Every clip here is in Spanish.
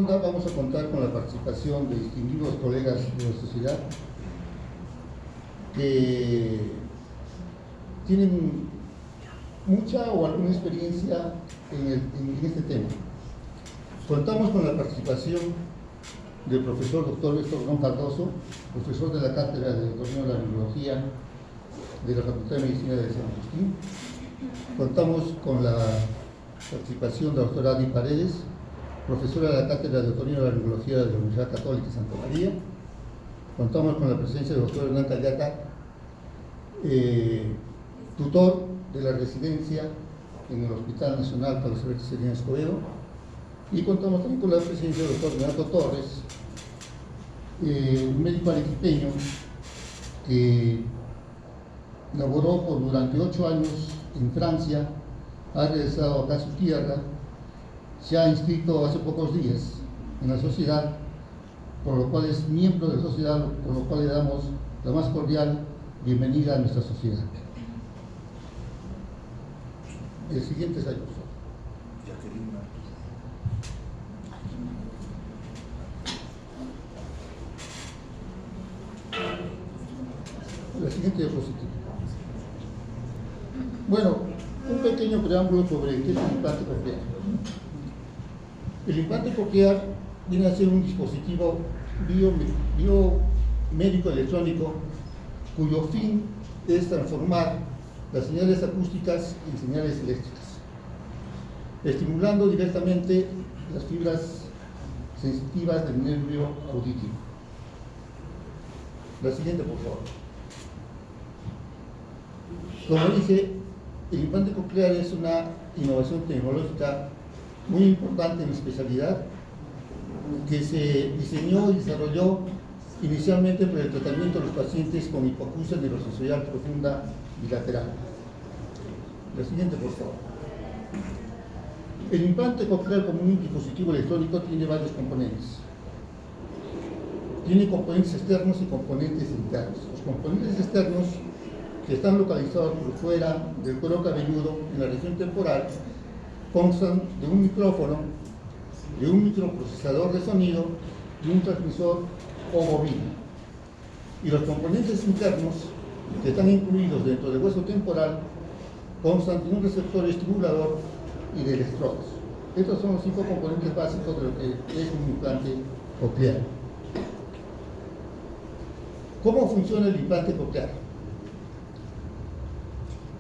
ronda vamos a contar con la participación de distinguidos colegas de la sociedad que tienen mucha o alguna experiencia en este tema. Contamos con la participación del profesor doctor Héctor Rondón Cardoso, profesor de la Cátedra de Otorrinolaringología de la Facultad de Medicina de San Agustín. Contamos con la participación de la doctora Adi Paredes, profesora de la Cátedra de Otorrinolaringología de la Universidad Católica de Santa María. Contamos con la presencia del doctor Hernán Callata, tutor de la residencia en el Hospital Nacional Carlos Alberto Salinas Escobedo, y contamos también con la presencia del doctor Renato Torres, un médico arequipeño que laboró durante 8 años en Francia, ha regresado acá a su tierra, se ha inscrito hace pocos días en la sociedad, por lo cual es miembro de la sociedad, por lo cual le damos la más cordial bienvenida a nuestra sociedad. El siguiente slide, por favor. La siguiente diapositiva. Bueno, un pequeño preámbulo sobre qué es el implante coclear. El implante coclear viene a ser un dispositivo biomédico electrónico cuyo fin es transformar las señales acústicas en señales eléctricas, estimulando directamente las fibras sensitivas del nervio auditivo. La siguiente, por favor. Como dije, el implante coclear es una innovación tecnológica muy importante en la especialidad que se diseñó y desarrolló inicialmente para el tratamiento de los pacientes con hipoacusia neurosensorial profunda bilateral. La siguiente, por favor. El implante coclear como un dispositivo electrónico tiene varios componentes. Tiene componentes externos y componentes internos. Los componentes externos, que están localizados por fuera del cuero cabelludo en la región temporal, constan de un micrófono, de un microprocesador de sonido y un transmisor o bobina. Y los componentes internos, que están incluidos dentro del hueso temporal, constan de un receptor estimulador y de electrodos. Estos son los 5 componentes básicos de lo que es un implante coclear. ¿Cómo funciona el implante coclear?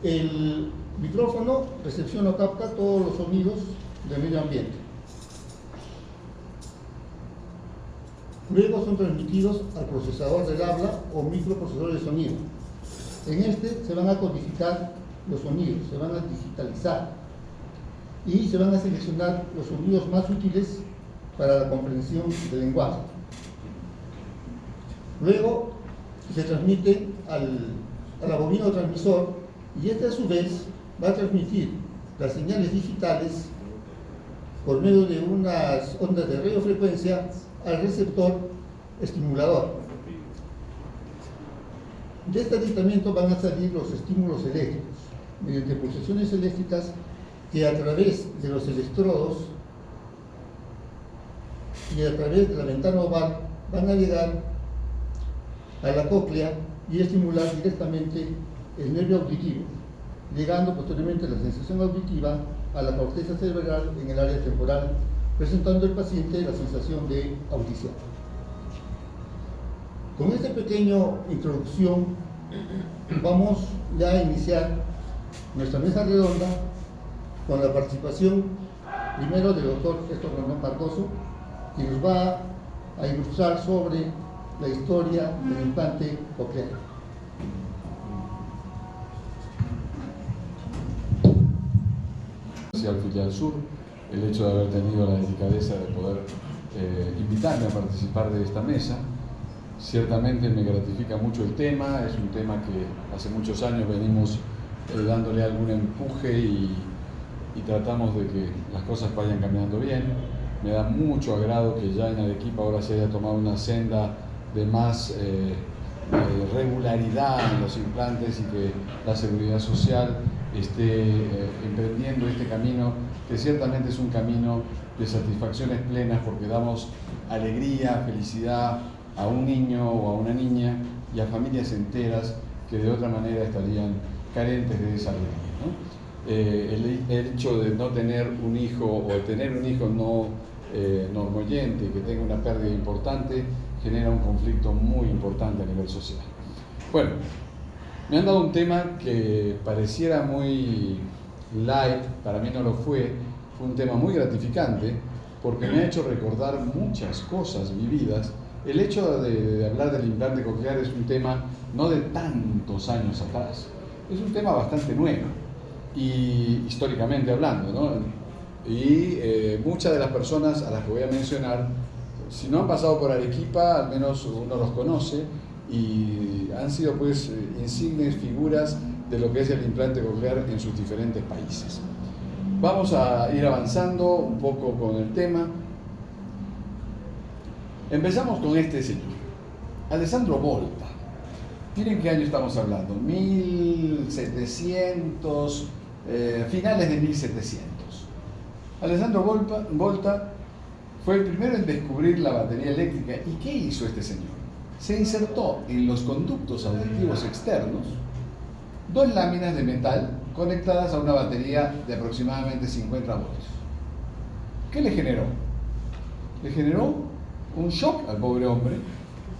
El micrófono recepciona o capta todos los sonidos del medio ambiente. Luego son transmitidos al procesador del habla o microprocesador de sonido. En este se van a codificar los sonidos, se van a digitalizar y se van a seleccionar los sonidos más útiles para la comprensión del lenguaje. Luego se transmite al bobino-transmisor, y este a su vez va a transmitir las señales digitales por medio de unas ondas de radiofrecuencia al receptor estimulador. De este aditamiento van a salir los estímulos eléctricos mediante pulsaciones eléctricas que a través de los electrodos y a través de la ventana oval van a llegar a la cóclea y estimular directamente el nervio auditivo, llegando posteriormente la sensación auditiva a la corteza cerebral en el área temporal, presentando al paciente la sensación de audición. Con esta pequeña introducción vamos ya a iniciar nuestra mesa redonda con la participación primero del doctor Héctor Rondón Cardoso, que nos va a ilustrar sobre la historia del implante coclear. Al Filial Sur, el hecho de haber tenido la delicadeza de poder invitarme a participar de esta mesa. Ciertamente me gratifica mucho el tema, es un tema que hace muchos años venimos dándole algún empuje y tratamos de que las cosas vayan caminando bien. Me da mucho agrado que ya en Arequipa ahora se haya tomado una senda de más regularidad en los implantes y que la seguridad social esté emprendiendo este camino, que ciertamente es un camino de satisfacciones plenas porque damos alegría, felicidad a un niño o a una niña y a familias enteras que de otra manera estarían carentes de esa alegría, ¿no? El hecho de no tener un hijo o tener un hijo no normoyente que tenga una pérdida importante genera un conflicto muy importante a nivel social. Bueno, me han dado un tema que pareciera muy light, para mí no lo fue un tema muy gratificante porque me ha hecho recordar muchas cosas vividas. El hecho de hablar del implante coclear es un tema no de tantos años atrás, es un tema bastante nuevo y históricamente hablando, ¿no? Y muchas de las personas a las que voy a mencionar, si no han pasado por Arequipa, al menos uno los conoce y han sido pues insignes figuras de lo que es el implante coclear en sus diferentes países. Vamos a ir avanzando un poco con el tema. Empezamos con este señor, Alessandro Volta. Miren qué año estamos hablando, 1700, finales de 1700. Alessandro Volta fue el primero en descubrir la batería eléctrica. ¿Y qué hizo este señor? Se insertó en los conductos auditivos externos 2 láminas de metal conectadas a una batería de aproximadamente 50 voltios. ¿Qué le generó? Le generó un shock al pobre hombre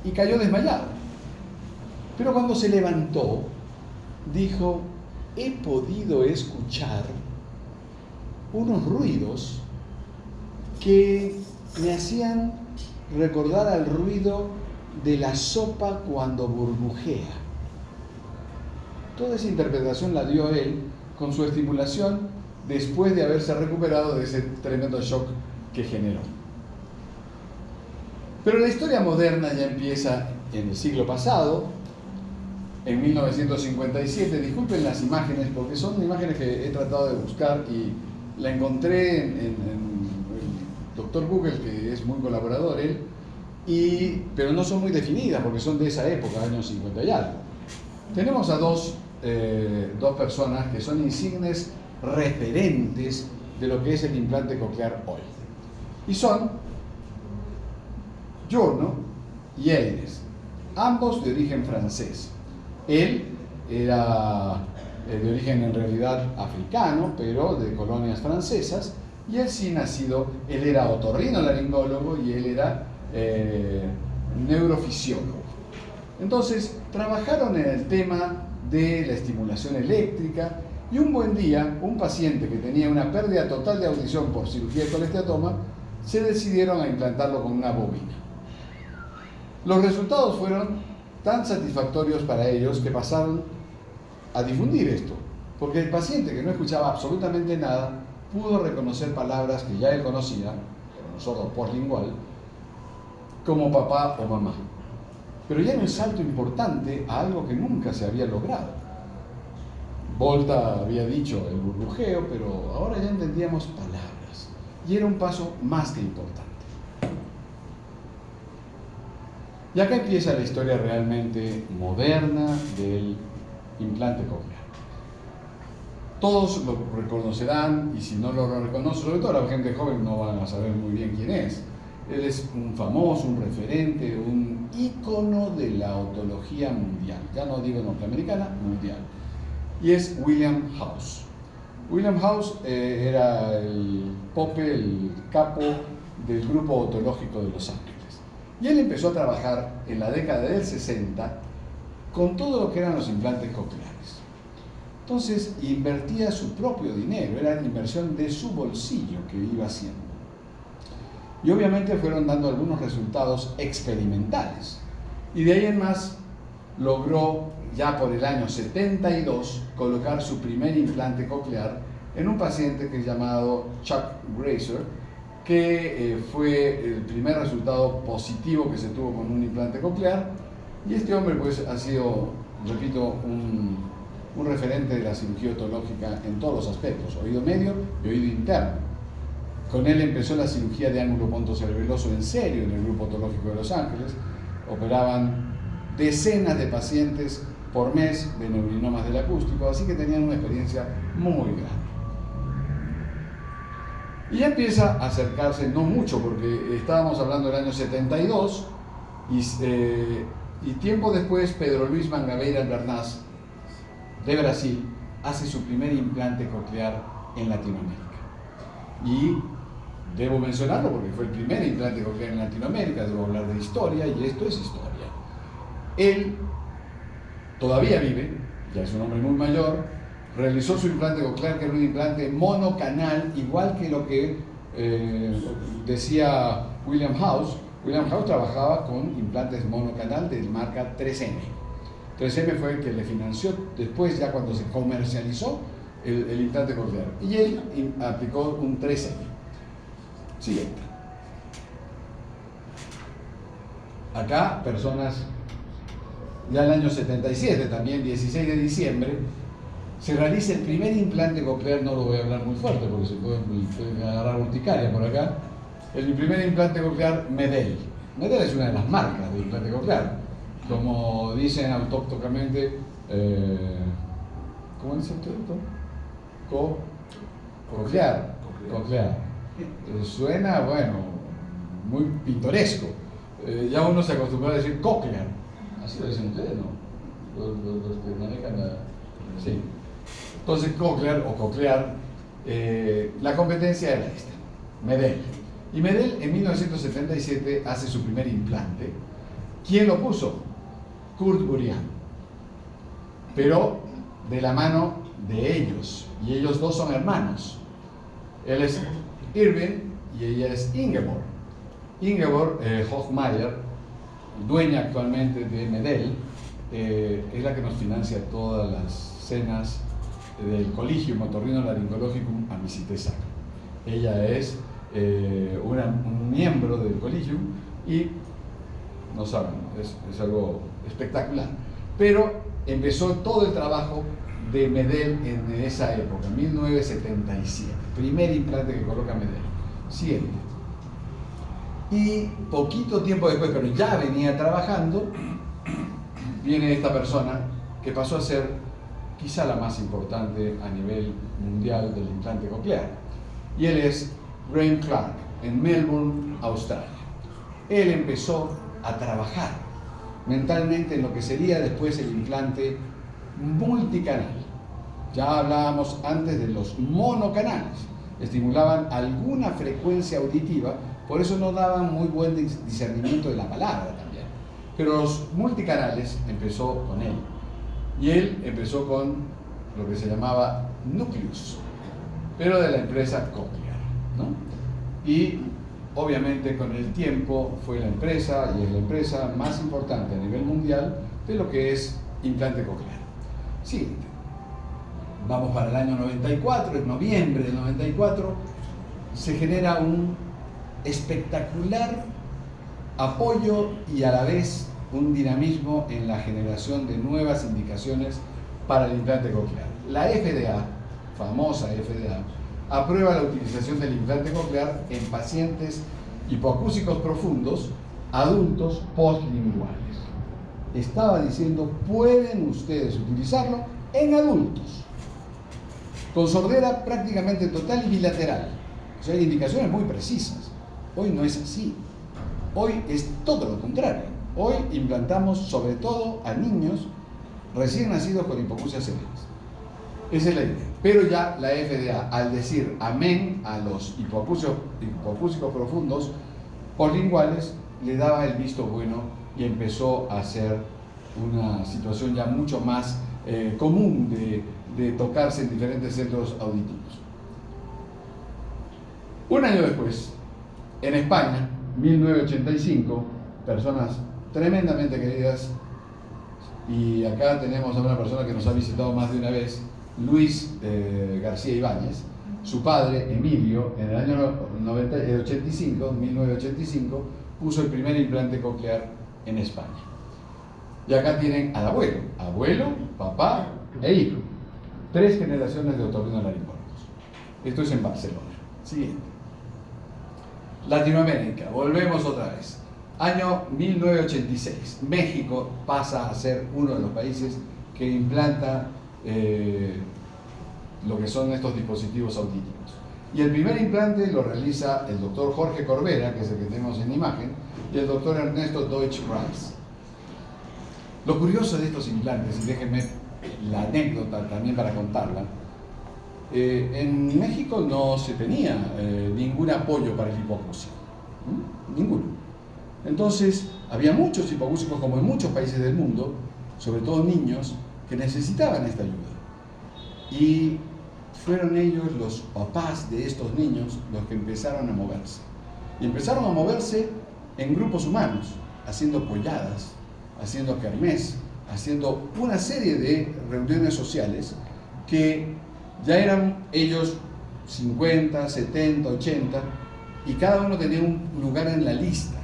y cayó desmayado. Pero cuando se levantó, dijo: he podido escuchar unos ruidos que me hacían recordar al ruido de la sopa cuando burbujea. Toda esa interpretación la dio él con su estimulación después de haberse recuperado de ese tremendo shock que generó. Pero la historia moderna ya empieza en el siglo pasado, en 1957. Disculpen las imágenes porque son imágenes que he tratado de buscar y la encontré en el doctor Google, que es muy colaborador él, pero no son muy definidas porque son de esa época, años 50 y algo. Tenemos a dos personas que son insignes referentes de lo que es el implante coclear hoy. Y son Giorno y Eyres, ambos de origen francés. Él era de origen en realidad africano, pero de colonias francesas, y él sí nacido, él era otorrinolaringólogo y él era neurofisiólogo. Entonces, trabajaron en el tema de la estimulación eléctrica y un buen día, un paciente que tenía una pérdida total de audición por cirugía de colesteatoma, se decidieron a implantarlo con una bobina. Los resultados fueron tan satisfactorios para ellos que pasaron a difundir esto, porque el paciente que no escuchaba absolutamente nada pudo reconocer palabras que ya él conocía, era un sordo postlingual, como papá o mamá. Pero ya era un salto importante a algo que nunca se había logrado. Volta había dicho el burbujeo, pero ahora ya entendíamos palabras, y era un paso más que importante. Y acá empieza la historia realmente moderna del implante coclear. Todos lo reconocerán, y si no lo reconocen, sobre todo la gente joven, no van a saber muy bien quién es. Él es un famoso, un referente, un ícono de la otología mundial. Ya no digo norteamericana, mundial. Y es William House. William House era el pope, el capo del grupo otológico de Los Ángeles. Y él empezó a trabajar en la década del 60 con todo lo que eran los implantes cocleares. Entonces invertía su propio dinero, era la inversión de su bolsillo que iba haciendo. Y obviamente fueron dando algunos resultados experimentales. Y de ahí en más logró, ya por el año 72, colocar su primer implante coclear en un paciente que es llamado Chuck Grazer, que fue el primer resultado positivo que se tuvo con un implante coclear. Y este hombre pues ha sido, repito, un referente de la cirugía otológica en todos los aspectos, oído medio y oído interno. Con él empezó la cirugía de ángulo pontocerebeloso en serio en el grupo otológico de Los Ángeles. Operaban decenas de pacientes por mes de neurinomas del acústico, así que tenían una experiencia muy grande. Y ya empieza a acercarse, no mucho, porque estábamos hablando del año 72, y tiempo después Pedro Luis Mangabeira Albernaz, de Brasil, hace su primer implante coclear en Latinoamérica. Y debo mencionarlo porque fue el primer implante coclear en Latinoamérica, debo hablar de historia, y esto es historia. Él todavía vive, ya es un hombre muy mayor, realizó su implante coclear, que era un implante monocanal, igual que lo que decía William House. William House trabajaba con implantes monocanal de marca 3M. 3M fue el que le financió después, ya cuando se comercializó el implante coclear. Y él aplicó un 3M. Siguiente. Acá, personas, ya el año 77, también 16 de diciembre, se realiza el primer implante coclear. No lo voy a hablar muy fuerte porque se puede agarrar urticaria por acá. El primer implante coclear Medel. Medel es una de las marcas de implante coclear. Como dicen autóctonamente, ¿cómo dice usted? Coclear. Suena, bueno, muy pintoresco. Ya uno se acostumbró a decir coclear. Así lo dicen ustedes, ¿no? Los que manejan la... Sí. Entonces, coclear o coclear, la competencia era esta, Medel. Y Medel en 1977 hace su primer implante. ¿Quién lo puso? Kurt Burian. Pero de la mano de ellos. Y ellos dos son hermanos. Él es Irving y ella es Ingeborg. Ingeborg Hochmeier, dueña actualmente de Medel, es la que nos financia todas las cenas del Collegium Otorrinolaryngologicum Amicitiae Sacra. Ella es un miembro del Collegium y, no saben, es algo espectacular. Pero empezó todo el trabajo de Medel en esa época, 1977. Primer implante que coloca Medel. Siguiente. Y poquito tiempo después, pero ya venía trabajando, viene esta persona que pasó a ser quizá la más importante a nivel mundial del implante coclear. Y él es Graham Clark, en Melbourne, Australia. Él empezó a trabajar mentalmente en lo que sería después el implante multicanal. Ya hablábamos antes de los monocanales. Estimulaban alguna frecuencia auditiva, por eso no daban muy buen discernimiento de la palabra también. Pero los multicanales empezó con él. Y él empezó con lo que se llamaba Nucleus, pero de la empresa Cochlear, ¿no? Y obviamente con el tiempo fue la empresa, y es la empresa más importante a nivel mundial de lo que es implante coclear. Siguiente. Vamos para el año 94, en noviembre del 94, se genera un espectacular apoyo y a la vez un dinamismo en la generación de nuevas indicaciones para el implante coclear. La FDA, famosa FDA, aprueba la utilización del implante coclear en pacientes hipoacúsicos profundos, adultos postlinguales. Estaba diciendo, pueden ustedes utilizarlo en adultos, con sordera prácticamente total y bilateral. O sea, hay indicaciones muy precisas. Hoy no es así. Hoy es todo lo contrario. Hoy implantamos sobre todo a niños recién nacidos con hipoacusias severas. Esa es la idea. Pero ya la FDA, al decir amén a los hipoacúsicos profundos postlinguales, le daba el visto bueno y empezó a ser una situación ya mucho más común de tocarse en diferentes centros auditivos. Un año después, en España, 1985, personas tremendamente queridas, y acá tenemos a una persona que nos ha visitado más de una vez, Luis García Ibáñez. Su padre, Emilio, en el año 1985, puso el primer implante coclear en España. Y acá tienen al abuelo, papá e hijo. 3 generaciones de otorrinolaringólogos. Esto es en Barcelona. Siguiente. Latinoamérica, volvemos otra vez. Año 1986. México pasa a ser uno de los países que implanta lo que son estos dispositivos auditivos. Y el primer implante lo realiza el doctor Jorge Corbera, que es el que tenemos en imagen, y el doctor Ernesto Deutsch-Price. Lo curioso de estos implantes, y déjenme la anécdota también para contarla, en México no se tenía ningún apoyo para el hipoacúsico, ninguno. Entonces, había muchos hipoacúsicos, como en muchos países del mundo, sobre todo niños, que necesitaban esta ayuda. Y fueron ellos, los papás de estos niños, los que empezaron a moverse. Y empezaron a moverse en grupos humanos, haciendo polladas, haciendo kermés, haciendo una serie de reuniones sociales que ya eran ellos 50, 70, 80, y cada uno tenía un lugar en la lista.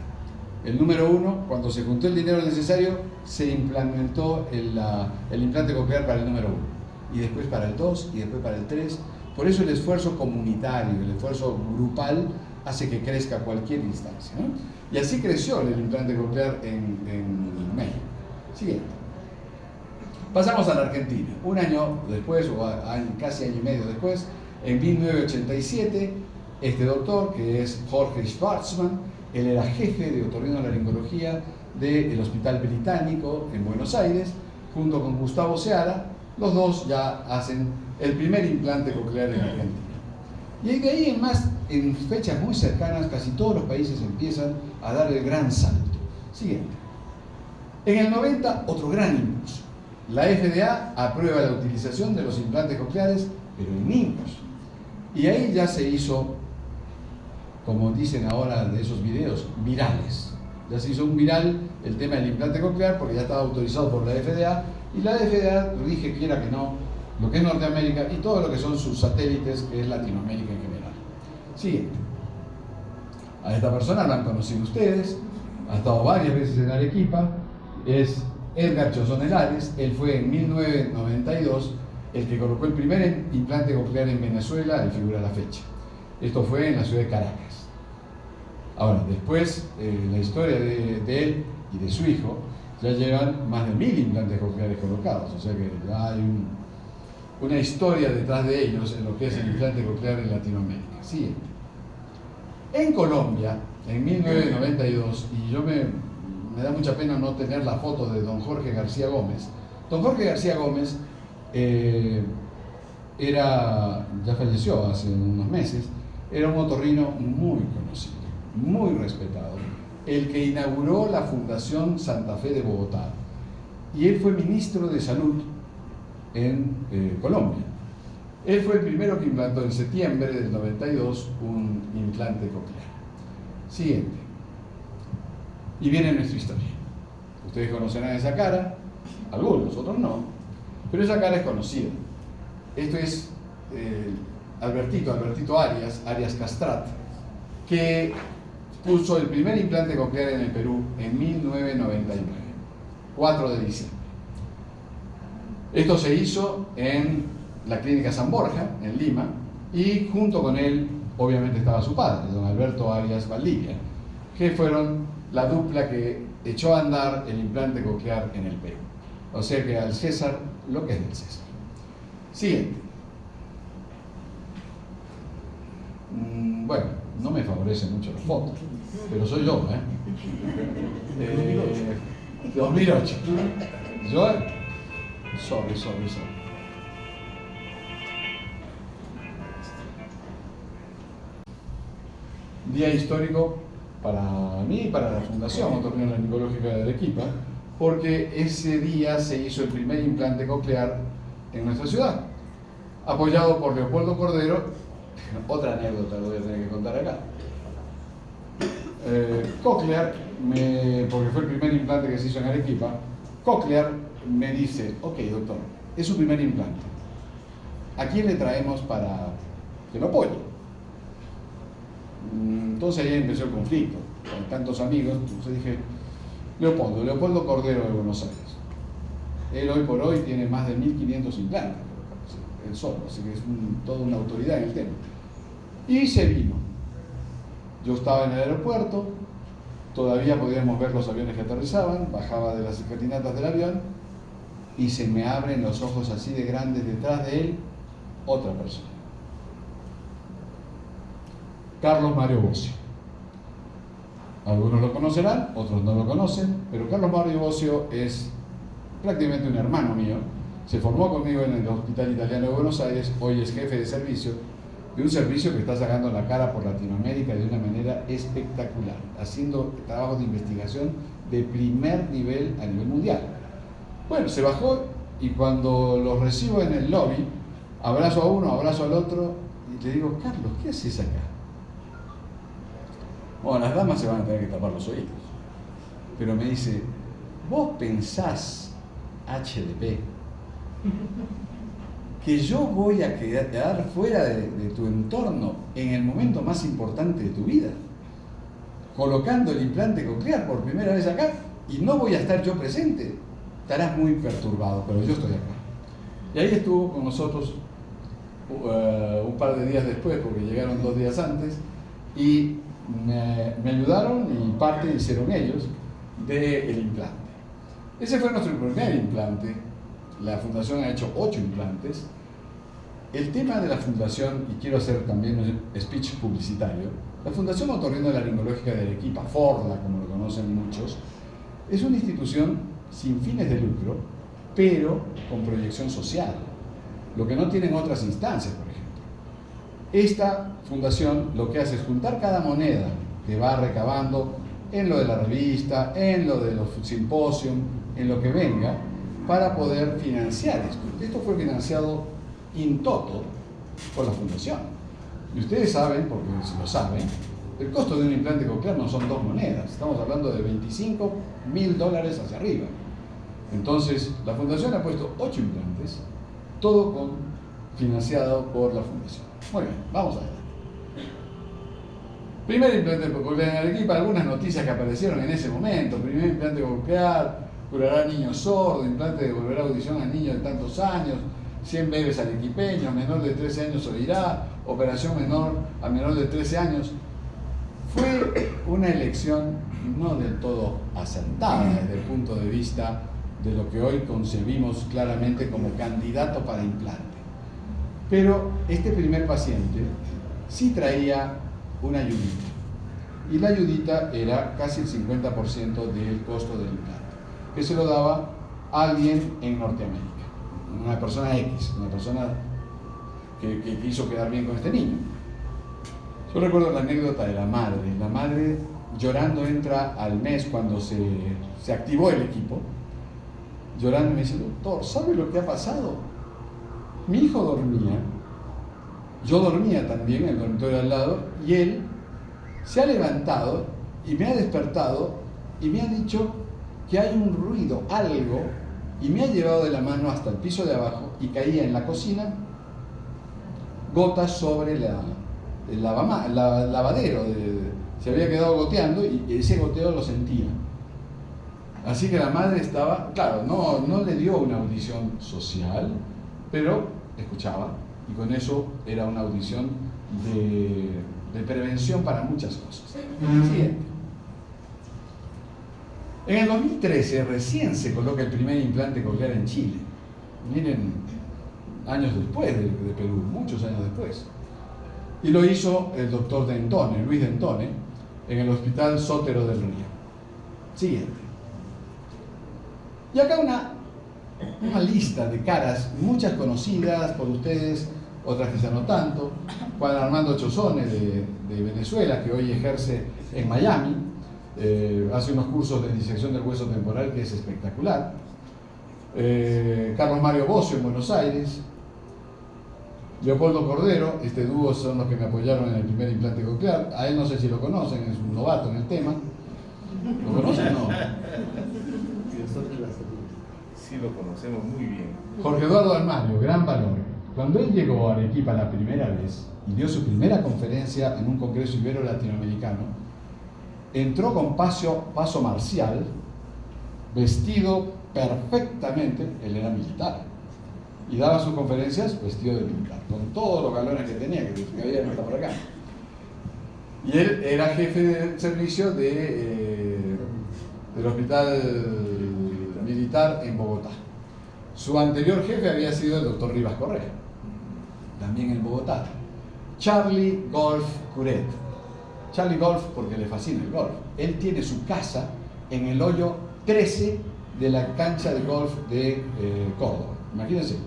El número 1, cuando se juntó el dinero necesario, se implementó el implante coclear para el número 1, y después para el 2, y después para el 3. Por eso el esfuerzo comunitario, el esfuerzo grupal, hace que crezca cualquier instancia, ¿no? Y así creció el implante coclear en México. Siguiente. Pasamos a la Argentina. Un año después, o casi año y medio después, en 1987, este doctor, que es Jorge Schwarzman, él era jefe de otorrinolaringología del Hospital Británico en Buenos Aires, junto con Gustavo Seara. Los dos ya hacen el primer implante coclear en Argentina. Y de ahí en fechas muy cercanas, casi todos los países empiezan a dar el gran salto. Siguiente. En el 90, otro gran impulso. La FDA aprueba la utilización de los implantes cocleares, pero en niños. Y ahí ya se hizo, como dicen ahora de esos videos, virales. Ya se hizo un viral el tema del implante coclear porque ya estaba autorizado por la FDA, y la FDA rige, quiera que no, lo que es Norteamérica y todo lo que son sus satélites, que es Latinoamérica en general. Siguiente. A esta persona la han conocido ustedes, ha estado varias veces en Arequipa, es Edgar Chozón Helares. Él fue en 1992 el que colocó el primer implante coclear en Venezuela, y figura la fecha. Esto fue en la ciudad de Caracas. Ahora, después, la historia de él y de su hijo, ya llevan más de 1000 implantes cocleares colocados, o sea que ya hay una historia detrás de ellos en lo que es el implante coclear en Latinoamérica. Siguiente. En Colombia, en 1992, y me da mucha pena no tener la foto de don Jorge García Gómez. Don Jorge García Gómez ya falleció hace unos meses, era un otorrino muy conocido, muy respetado, el que inauguró la Fundación Santa Fe de Bogotá, y él fue ministro de Salud en Colombia. Él fue el primero que implantó en septiembre del 92 un implante coclear. Siguiente. Y viene nuestra historia. Ustedes conocerán esa cara, algunos, otros no, pero esa cara es conocida. Esto es Albertito Arias Castrat, que puso el primer implante coclear en el Perú en 1999, 4 de diciembre. Esto se hizo en la Clínica San Borja, en Lima, y junto con él, obviamente, estaba su padre, don Alberto Arias Valdivia, que fueron la dupla que echó a andar el implante coclear en el Perú. O sea que al César lo que es del César. Siguiente. Bueno, no me favorece mucho la foto, pero soy yo, 2008. Yo, sorry. Día histórico para mí y para la Fundación Otorrinolaringológica de Arequipa, porque ese día se hizo el primer implante coclear en nuestra ciudad, apoyado por Leopoldo Cordero. Otra anécdota lo voy a tener que contar acá. Cochlear, porque fue el primer implante que se hizo en Arequipa, Cochlear me dice: ok, doctor, es su primer implante, ¿a quién le traemos para que lo apoye? Entonces ahí empezó el conflicto, con tantos amigos. Entonces dije: Leopoldo Cordero de Buenos Aires. Él hoy por hoy tiene más de 1500 implantes, él solo, así que es toda una autoridad en el tema. Y se vino. Yo estaba en el aeropuerto, todavía podíamos ver los aviones que aterrizaban, bajaba de las escalinatas del avión y se me abren los ojos así de grandes. Detrás de él, otra persona. Carlos Mario Bossio. Algunos lo conocerán, otros no lo conocen, pero Carlos Mario Bossio es prácticamente un hermano mío. Se formó conmigo en el Hospital Italiano de Buenos Aires, hoy es jefe de servicio, de un servicio que está sacando la cara por Latinoamérica de una manera espectacular, haciendo trabajos de investigación de primer nivel a nivel mundial. Bueno, se bajó y cuando los recibo en el lobby, abrazo a uno, abrazo al otro y le digo, Carlos, ¿qué haces acá? Bueno, las damas se van a tener que tapar los oídos. Pero me dice, ¿vos pensás, HDP, que yo voy a quedar fuera de tu entorno en el momento más importante de tu vida? Colocando el implante coclear por primera vez acá y no voy a estar yo presente. Estarás muy perturbado, pero yo estoy acá. Y ahí estuvo con nosotros un par de días después, porque llegaron 2 días antes, y me ayudaron y parte hicieron ellos del implante. Ese fue nuestro primer implante. La fundación ha hecho 8 implantes. El tema de la fundación, y quiero hacer también un speech publicitario, la Fundación Otorrinolaringológica de Arequipa, FORLA, como lo conocen muchos, es una institución sin fines de lucro, pero con proyección social, lo que no tienen otras instancias, por ejemplo. Esta fundación lo que hace es juntar cada moneda que va recabando en lo de la revista, en lo de los simposios, en lo que venga, para poder financiar esto. Esto fue financiado in toto por la fundación. Y ustedes saben, porque si lo saben, el costo de un implante coclear no son 2 monedas, estamos hablando de $25.000 hacia arriba. Entonces, la fundación ha puesto 8 implantes, todo financiado por la fundación. Muy bien, vamos adelante. Primer implante coclear en Arequipa, algunas noticias que aparecieron en ese momento. Primer implante coclear, curará a niños sordos, implante devolverá audición a niños de tantos años, 100 bebés arequipeños, menor de 13 años oirá, operación menor a menor de 13 años. Fue una elección no del todo acertada desde el punto de vista de lo que hoy concebimos claramente como candidato para implante. Pero este primer paciente sí traía una ayudita, y la ayudita era casi el 50% del costo del implante, que se lo daba alguien en Norteamérica, una persona X, una persona que quiso quedar bien con este niño. Yo recuerdo la anécdota de la madre llorando entra al mes cuando se activó el equipo, llorando me dice, doctor, ¿sabe lo que ha pasado? Mi hijo dormía, yo dormía también en el dormitorio al lado, y él se ha levantado y me ha despertado y me ha dicho que hay un ruido, algo, y me ha llevado de la mano hasta el piso de abajo y caía en la cocina gotas sobre el lavadero, se había quedado goteando y ese goteo lo sentía. Así que la madre estaba, claro, no le dio una audición social, pero escuchaba, y con eso era una audición de prevención para muchas cosas. Siguiente. En el 2013 recién se coloca el primer implante coclear en Chile. Miren, años después de Perú, muchos años después. Y lo hizo el doctor Dentone, Luis Dentone, en el Hospital Sotero del Río. Siguiente. Y acá una lista de caras, muchas conocidas por ustedes, otras quizá no tanto. Juan Armando Chozone de Venezuela, que hoy ejerce en Miami, hace unos cursos de disección del hueso temporal que es espectacular. Carlos Mario Bossio en Buenos Aires. Leopoldo Cordero, este dúo son los que me apoyaron en el primer implante coclear. A él no sé si lo conocen, es un novato en el tema. ¿Lo conocen o no? Sí, lo conocemos muy bien. Jorge Eduardo Almario, gran valor. Cuando él llegó a Arequipa la primera vez y dio su primera conferencia en un congreso ibero-latinoamericano, entró con paso marcial, vestido perfectamente, él era militar, y daba sus conferencias vestido de militar, con todos los galones que tenía, que había no está por acá. Y él era jefe de servicio del hospital militar en Bogotá. Su anterior jefe había sido el doctor Rivas Correa, también en Bogotá. Charlie Golf Curet, Charlie Golf porque le fascina el golf. Él tiene su casa en el hoyo 13 de la cancha de golf de Córdoba. Imagínense,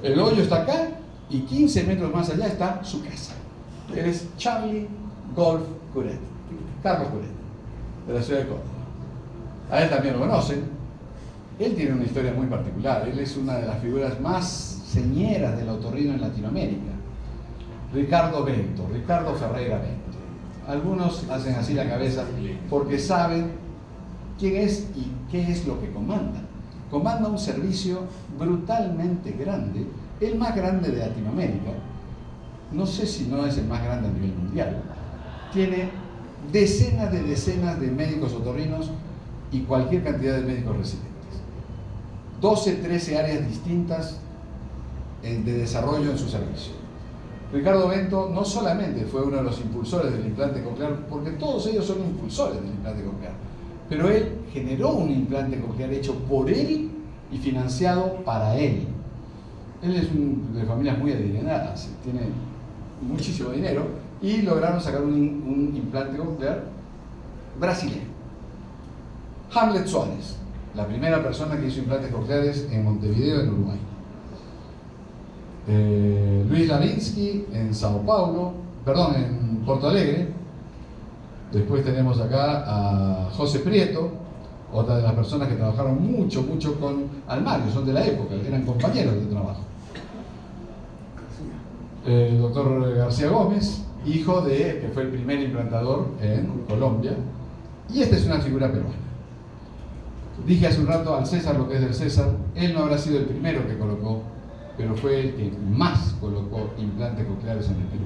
el hoyo está acá y 15 metros más allá está su casa. Él es Charlie Golf Curet, Carlos Curet, de la ciudad de Córdoba. A él también lo conocen. Él tiene una historia muy particular. Él es una de las figuras más señeras del otorrino en Latinoamérica. Ricardo Bento, Ricardo Ferreira Bento. Algunos hacen así la cabeza porque saben quién es y qué es lo que comanda. Comanda un servicio brutalmente grande, el más grande de Latinoamérica. No sé si no es el más grande a nivel mundial. Tiene decenas de médicos otorrinos y cualquier cantidad de médicos residentes. 12, 13 áreas distintas de desarrollo en su servicio. Ricardo Bento no solamente fue uno de los impulsores del implante coclear, porque todos ellos son impulsores del implante coclear, pero él generó un implante coclear hecho por él y financiado para él. Él es de familias muy adineradas, tiene muchísimo dinero y lograron sacar un implante coclear brasileño. Hamlet Suárez, la primera persona que hizo implantes cocleares en Montevideo, en Uruguay. Luis Lavinsky en Sao Paulo, perdón, en Porto Alegre. Después tenemos acá a José Prieto, otra de las personas que trabajaron mucho con Almario, son de la época, eran compañeros de trabajo. El doctor García Gómez, hijo de que fue el primer implantador en Colombia, y esta es una figura peruana. Dije hace un rato al César lo que es del César. Él no habrá sido el primero que colocó, pero fue el que más colocó implantes cocleares en el Perú.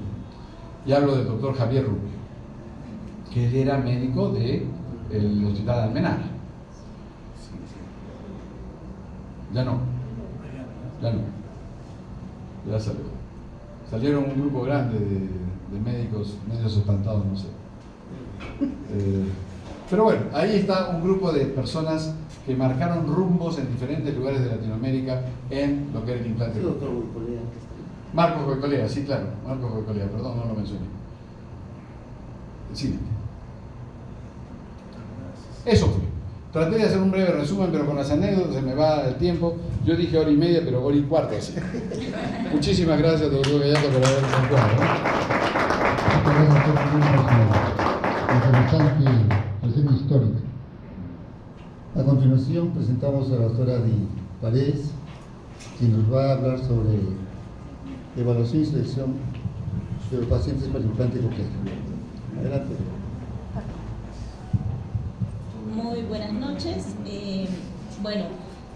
Y hablo del doctor Javier Rubio, que él era médico del Hospital Almenara. Ya no. Ya salió. Salieron un grupo grande de médicos, medios espantados, no sé. Pero bueno, ahí está un grupo de personas que marcaron rumbos en diferentes lugares de Latinoamérica en lo que era el implante. Marcos Goicolea, sí, claro, Marcos Goicolea, perdón, no lo mencioné. Sí. Eso fue. Traté de hacer un breve resumen, pero con las anécdotas se me va el tiempo. Yo dije 1 hora y media, pero 1 hora y cuarto así. Muchísimas gracias, doctor Gallardo, por haberme encontrado. Muchas gracias por una interesante reseña histórica. A continuación presentamos a la doctora Di Paredes, quien nos va a hablar sobre evaluación y selección de los pacientes para implante coclear. Adelante. Muy buenas noches. Bueno,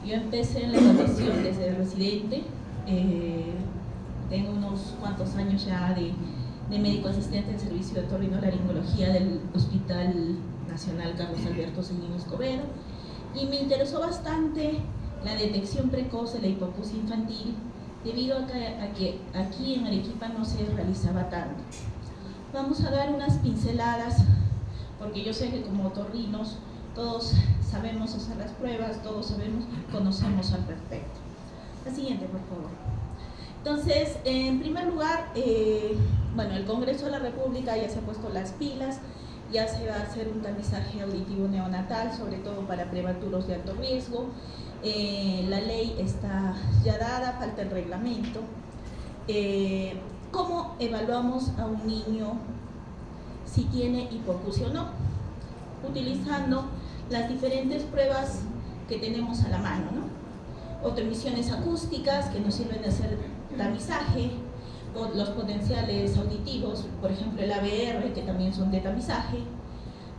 yo empecé en la evaluación desde residente. Tengo unos cuantos años ya de médico asistente en servicio de otorrinolaringología del Hospital Nacional Carlos Alberto Cellino Escobedo, y me interesó bastante la detección precoz de la hipoacusia infantil debido a que aquí en Arequipa no se realizaba tanto. Vamos a dar unas pinceladas porque yo sé que como otorrinos todos sabemos hacer las pruebas, todos conocemos al respecto. La siguiente, por favor. Entonces, en primer lugar, bueno, el Congreso de la República ya se ha puesto las pilas, ya se va a hacer un tamizaje auditivo neonatal, sobre todo para prematuros de alto riesgo. La ley está ya dada, falta el reglamento. ¿Cómo evaluamos a un niño si tiene hipoacusia o no? Utilizando las diferentes pruebas que tenemos a la mano, ¿no? Otoemisiones acústicas que nos sirven de hacer tamizaje, los potenciales auditivos, por ejemplo el ABR, que también son de tamizaje.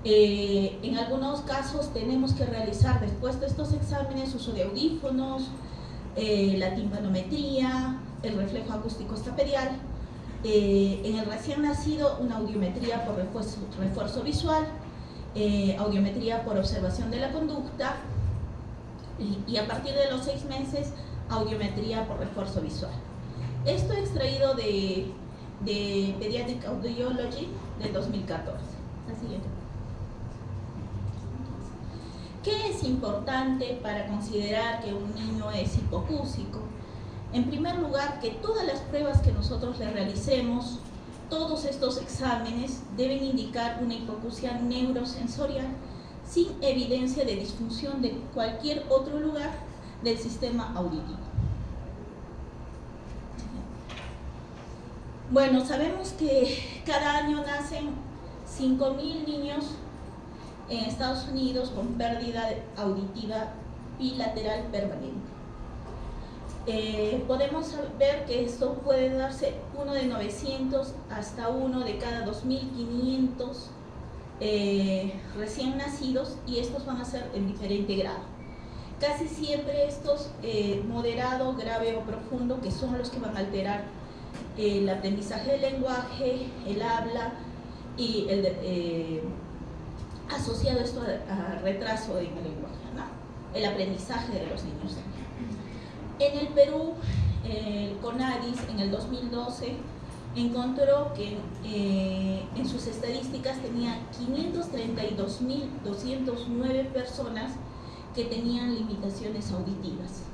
En algunos casos tenemos que realizar después de estos exámenes uso de audífonos, la timpanometría, el reflejo acústico estapedial. En el recién nacido, una audiometría por refuerzo visual, audiometría por observación de la conducta, y a partir de los 6 meses, audiometría por refuerzo visual. Esto extraído de Pediatric Audiology del 2014. La siguiente. ¿Qué es importante para considerar que un niño es hipocúsico? En primer lugar, que todas las pruebas que nosotros le realicemos todos estos exámenes deben indicar una hipoacusia neurosensorial sin evidencia de disfunción de cualquier otro lugar del sistema auditivo. Bueno, sabemos que cada año nacen 5.000 niños en Estados Unidos con pérdida auditiva bilateral permanente. Podemos ver que esto puede darse uno de 900 hasta uno de cada 2.500 recién nacidos, y estos van a ser en diferente grado. Casi siempre estos moderado, grave o profundo, que son los que van a alterar el aprendizaje del lenguaje, el habla y asociado esto a retraso en el lenguaje, ¿no? El aprendizaje de los niños también. En el Perú, el CONADIS en el 2012 encontró que en sus estadísticas tenía 532.209 personas que tenían limitaciones auditivas.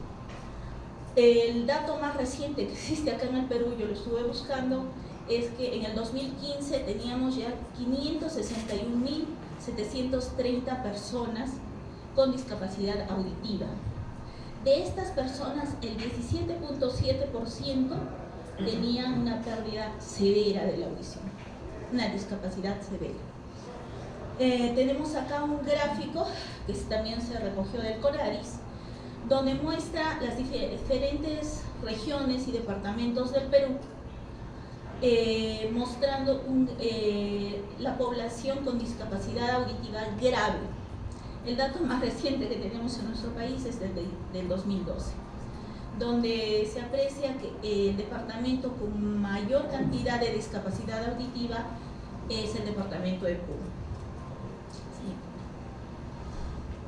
El dato más reciente que existe acá en el Perú, yo lo estuve buscando, es que en el 2015 teníamos ya 561.730 personas con discapacidad auditiva. De estas personas, el 17.7% tenían una pérdida severa de la audición, una discapacidad severa. Tenemos acá un gráfico que también se recogió del CONADIS, donde muestra las diferentes regiones y departamentos del Perú, mostrando la población con discapacidad auditiva grave. El dato más reciente que tenemos en nuestro país es del 2012, donde se aprecia que el departamento con mayor cantidad de discapacidad auditiva es el departamento de Puno.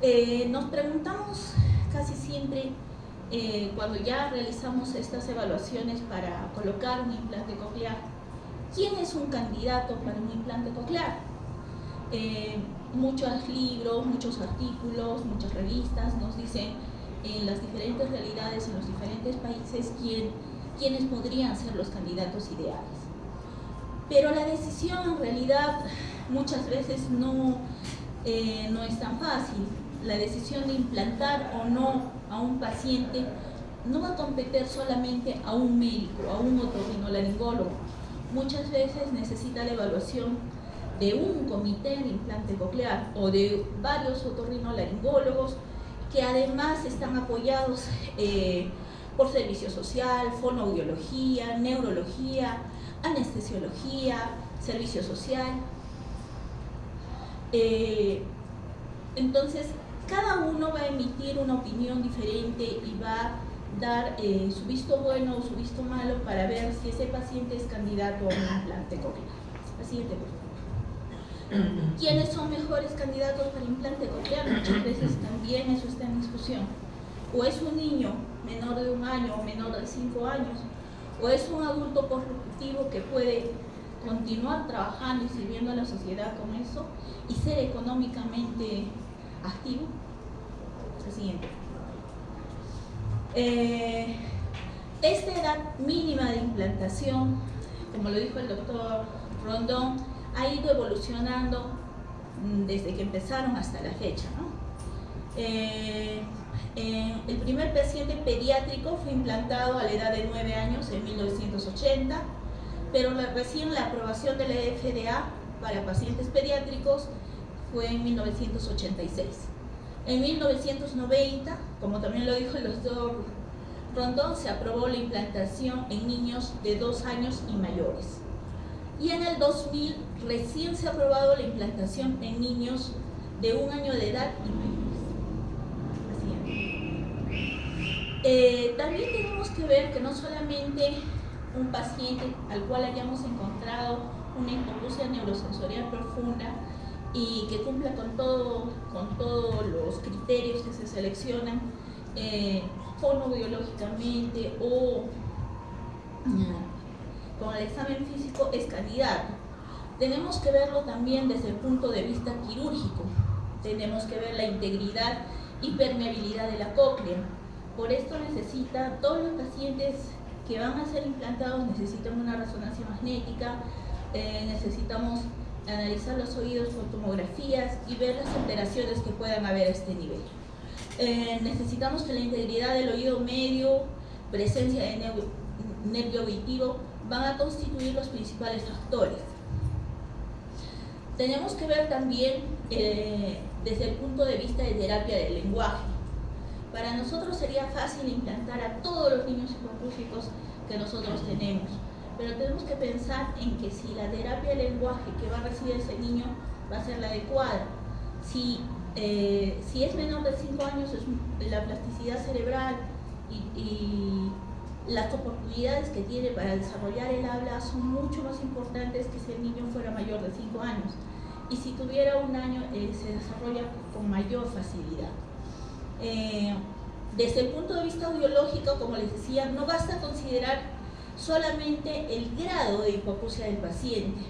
Sí. Nos preguntamos casi siempre, cuando ya realizamos estas evaluaciones para colocar un implante coclear, ¿quién es un candidato para un implante coclear? Muchos libros, muchos artículos, muchas revistas nos dicen en las diferentes realidades, en los diferentes países, quiénes podrían ser los candidatos ideales. Pero la decisión en realidad muchas veces no es tan fácil. La decisión de implantar o no a un paciente no va a competir solamente a un médico, a un otorrinolaringólogo. Muchas veces necesita la evaluación de un comité de implante coclear o de varios otorrinolaringólogos que además están apoyados por servicio social, fonoaudiología, neurología, anestesiología, servicio social. Entonces, cada uno va a emitir una opinión diferente y va a dar su visto bueno o su visto malo para ver si ese paciente es candidato a un implante coclear. Paciente, por favor. ¿Quiénes son mejores candidatos para implante coclear? Muchas veces también eso está en discusión. O es un niño menor de 1 año o menor de 5 años, o es un adulto productivo que puede continuar trabajando y sirviendo a la sociedad con eso y ser económicamente activo. El siguiente. Esta edad mínima de implantación, como lo dijo el doctor Rondón, ha ido evolucionando desde que empezaron hasta la fecha, ¿no? El primer paciente pediátrico fue implantado a la edad de 9 años en 1980, pero recién la aprobación de la FDA para pacientes pediátricos fue en 1986. En 1990, como también lo dijo el doctor Rondón, se aprobó la implantación en niños de 2 años y mayores. Y en el 2000 recién se ha aprobado la implantación en niños de 1 año de edad y mayores. También tenemos que ver que no solamente un paciente al cual hayamos encontrado una hipoacusia neurosensorial profunda y que cumpla con todos los criterios que se seleccionan fonoaudiológicamente o con el examen físico es candidato. Tenemos que verlo también desde el punto de vista quirúrgico. Tenemos que ver la integridad y permeabilidad de la cóclea. Por esto todos los pacientes que van a ser implantados necesitan una resonancia magnética, necesitamos analizar los oídos con tomografías y ver las alteraciones que puedan haber a este nivel. Necesitamos que la integridad del oído medio, presencia de nervio auditivo, van a constituir los principales factores. Tenemos que ver también desde el punto de vista de terapia del lenguaje. Para nosotros sería fácil implantar a todos los niños hipoacúsicos que nosotros tenemos, pero tenemos que pensar en que si la terapia del lenguaje que va a recibir ese niño va a ser la adecuada. Si es menor de 5 años, la plasticidad cerebral y las oportunidades que tiene para desarrollar el habla son mucho más importantes que si el niño fuera mayor de 5 años. Y si tuviera 1 año, se desarrolla con mayor facilidad. Desde el punto de vista audiológico, como les decía, no basta considerar solamente el grado de hipoacusia del paciente.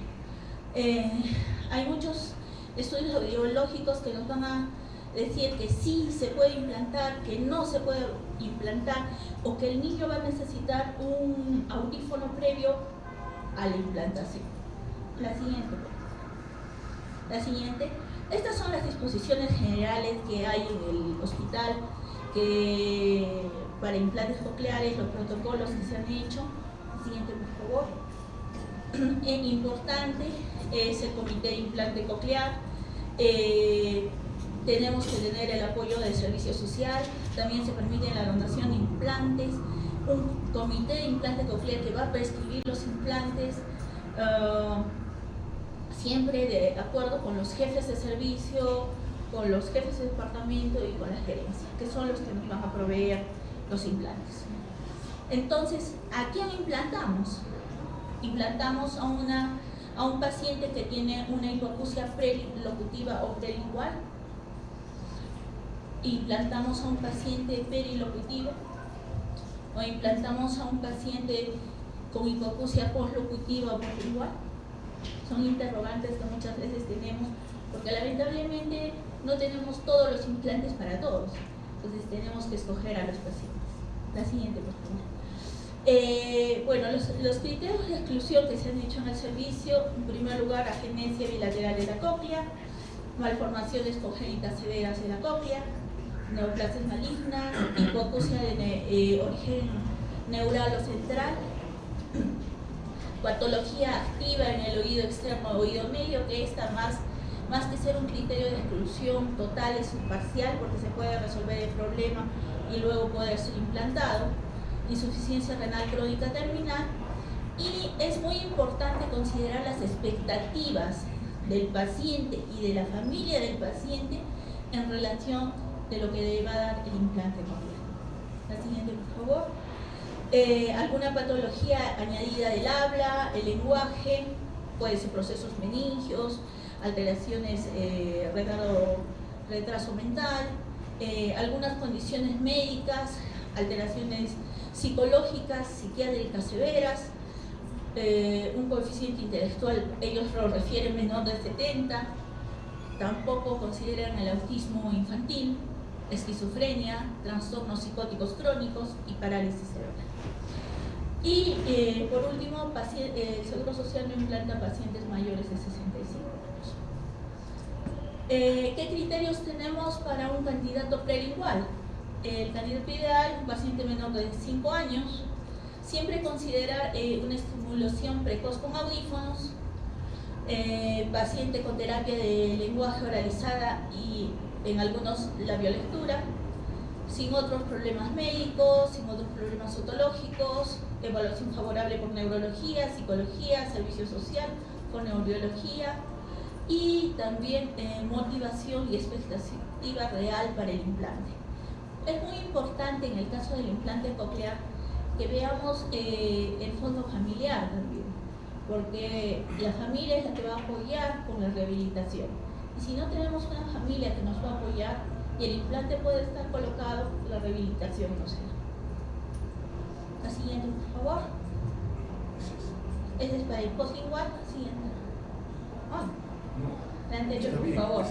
Hay muchos estudios audiológicos que nos van a decir que sí se puede implantar, que no se puede implantar, o que el niño va a necesitar un audífono previo a la implantación. La siguiente. Estas son las disposiciones generales que hay en el hospital para implantes cocleares, los protocolos que se han hecho. La siguiente, por favor. Importante es el comité de implante coclear. Tenemos que tener el apoyo del servicio social. También se permite la donación de implantes. Un comité de implante coclear que va a prescribir los implantes. Siempre de acuerdo con los jefes de servicio, con los jefes de departamento y con la gerencia, que son los que nos van a proveer los implantes. Entonces, ¿a quién implantamos? Implantamos a un paciente que tiene una hipoacusia perilocutiva o prelingual. Implantamos a un paciente perilocutivo, o implantamos a un paciente con hipoacusia postlocutiva o postlingual. Son interrogantes que muchas veces tenemos, porque lamentablemente no tenemos todos los implantes para todos. Entonces tenemos que escoger a los pacientes. La siguiente, por favor. Bueno, los criterios de exclusión que se han hecho en el servicio: en primer lugar, agenesia bilateral de la cóclea, malformaciones congénitas severas de la cóclea, neoplasias malignas, hipoacusia de origen neural o central, patología activa en el oído externo o oído medio, que esta más que ser un criterio de exclusión total es parcial, porque se puede resolver el problema y luego poder ser implantado. Insuficiencia renal crónica terminal. Y es muy importante considerar las expectativas del paciente y de la familia del paciente en relación de lo que deba dar el implante coclear. La siguiente, por favor. Alguna patología añadida del habla, el lenguaje, puede ser procesos meningios, alteraciones, retraso mental, algunas condiciones médicas, alteraciones psicológicas, psiquiátricas severas, un coeficiente intelectual, ellos lo refieren menor de 70, tampoco consideran el autismo infantil, esquizofrenia, trastornos psicóticos crónicos y parálisis cerebral. Y por último, el Seguro Social no implanta pacientes mayores de 65 años. ¿Qué criterios tenemos para un candidato prelingual? El candidato ideal, un paciente menor de 5 años, siempre considerar una estimulación precoz con audífonos, paciente con terapia de lenguaje oralizada y en algunos labiolectura, sin otros problemas médicos, sin otros problemas otológicos, evaluación favorable por neurología, psicología, servicio social, con neurobiología, y también motivación y expectativa real para el implante. Es muy importante en el caso del implante coclear que veamos el fondo familiar también, porque la familia es la que va a apoyar con la rehabilitación. Y si no tenemos una familia que nos va a apoyar y el implante puede estar colocado, la rehabilitación no se da. La siguiente, por favor. Ese es para el postlingual. Siguiente. La anterior, por favor.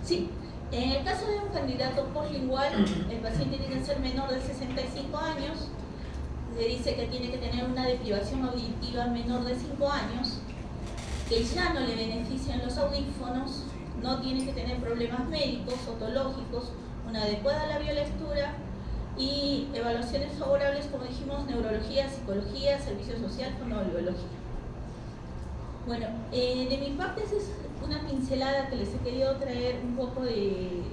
Sí. En el caso de un candidato postlingual, el paciente tiene que ser menor de 65 años. Se dice que tiene que tener una deprivación auditiva menor de 5 años. que ya no le benefician los audífonos, no tiene que tener problemas médicos, otológicos, una adecuada labiolectura y evaluaciones favorables, como dijimos, neurología, psicología, servicio social, fonoaudiología. Bueno, de mi parte esa es una pincelada que les he querido traer un poco de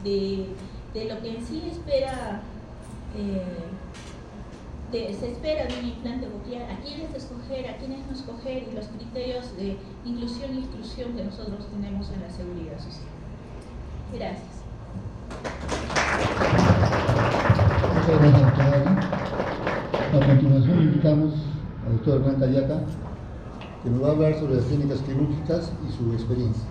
lo que en sí espera, se espera de un implante coclear, a quiénes escoger, a quiénes no escoger y los criterios de inclusión y exclusión que nosotros tenemos en la seguridad social. Gracias. Muchas gracias, doctora Ari. A continuación invitamos al doctor Hernán Cayaca, que nos va a hablar sobre las técnicas quirúrgicas y su experiencia.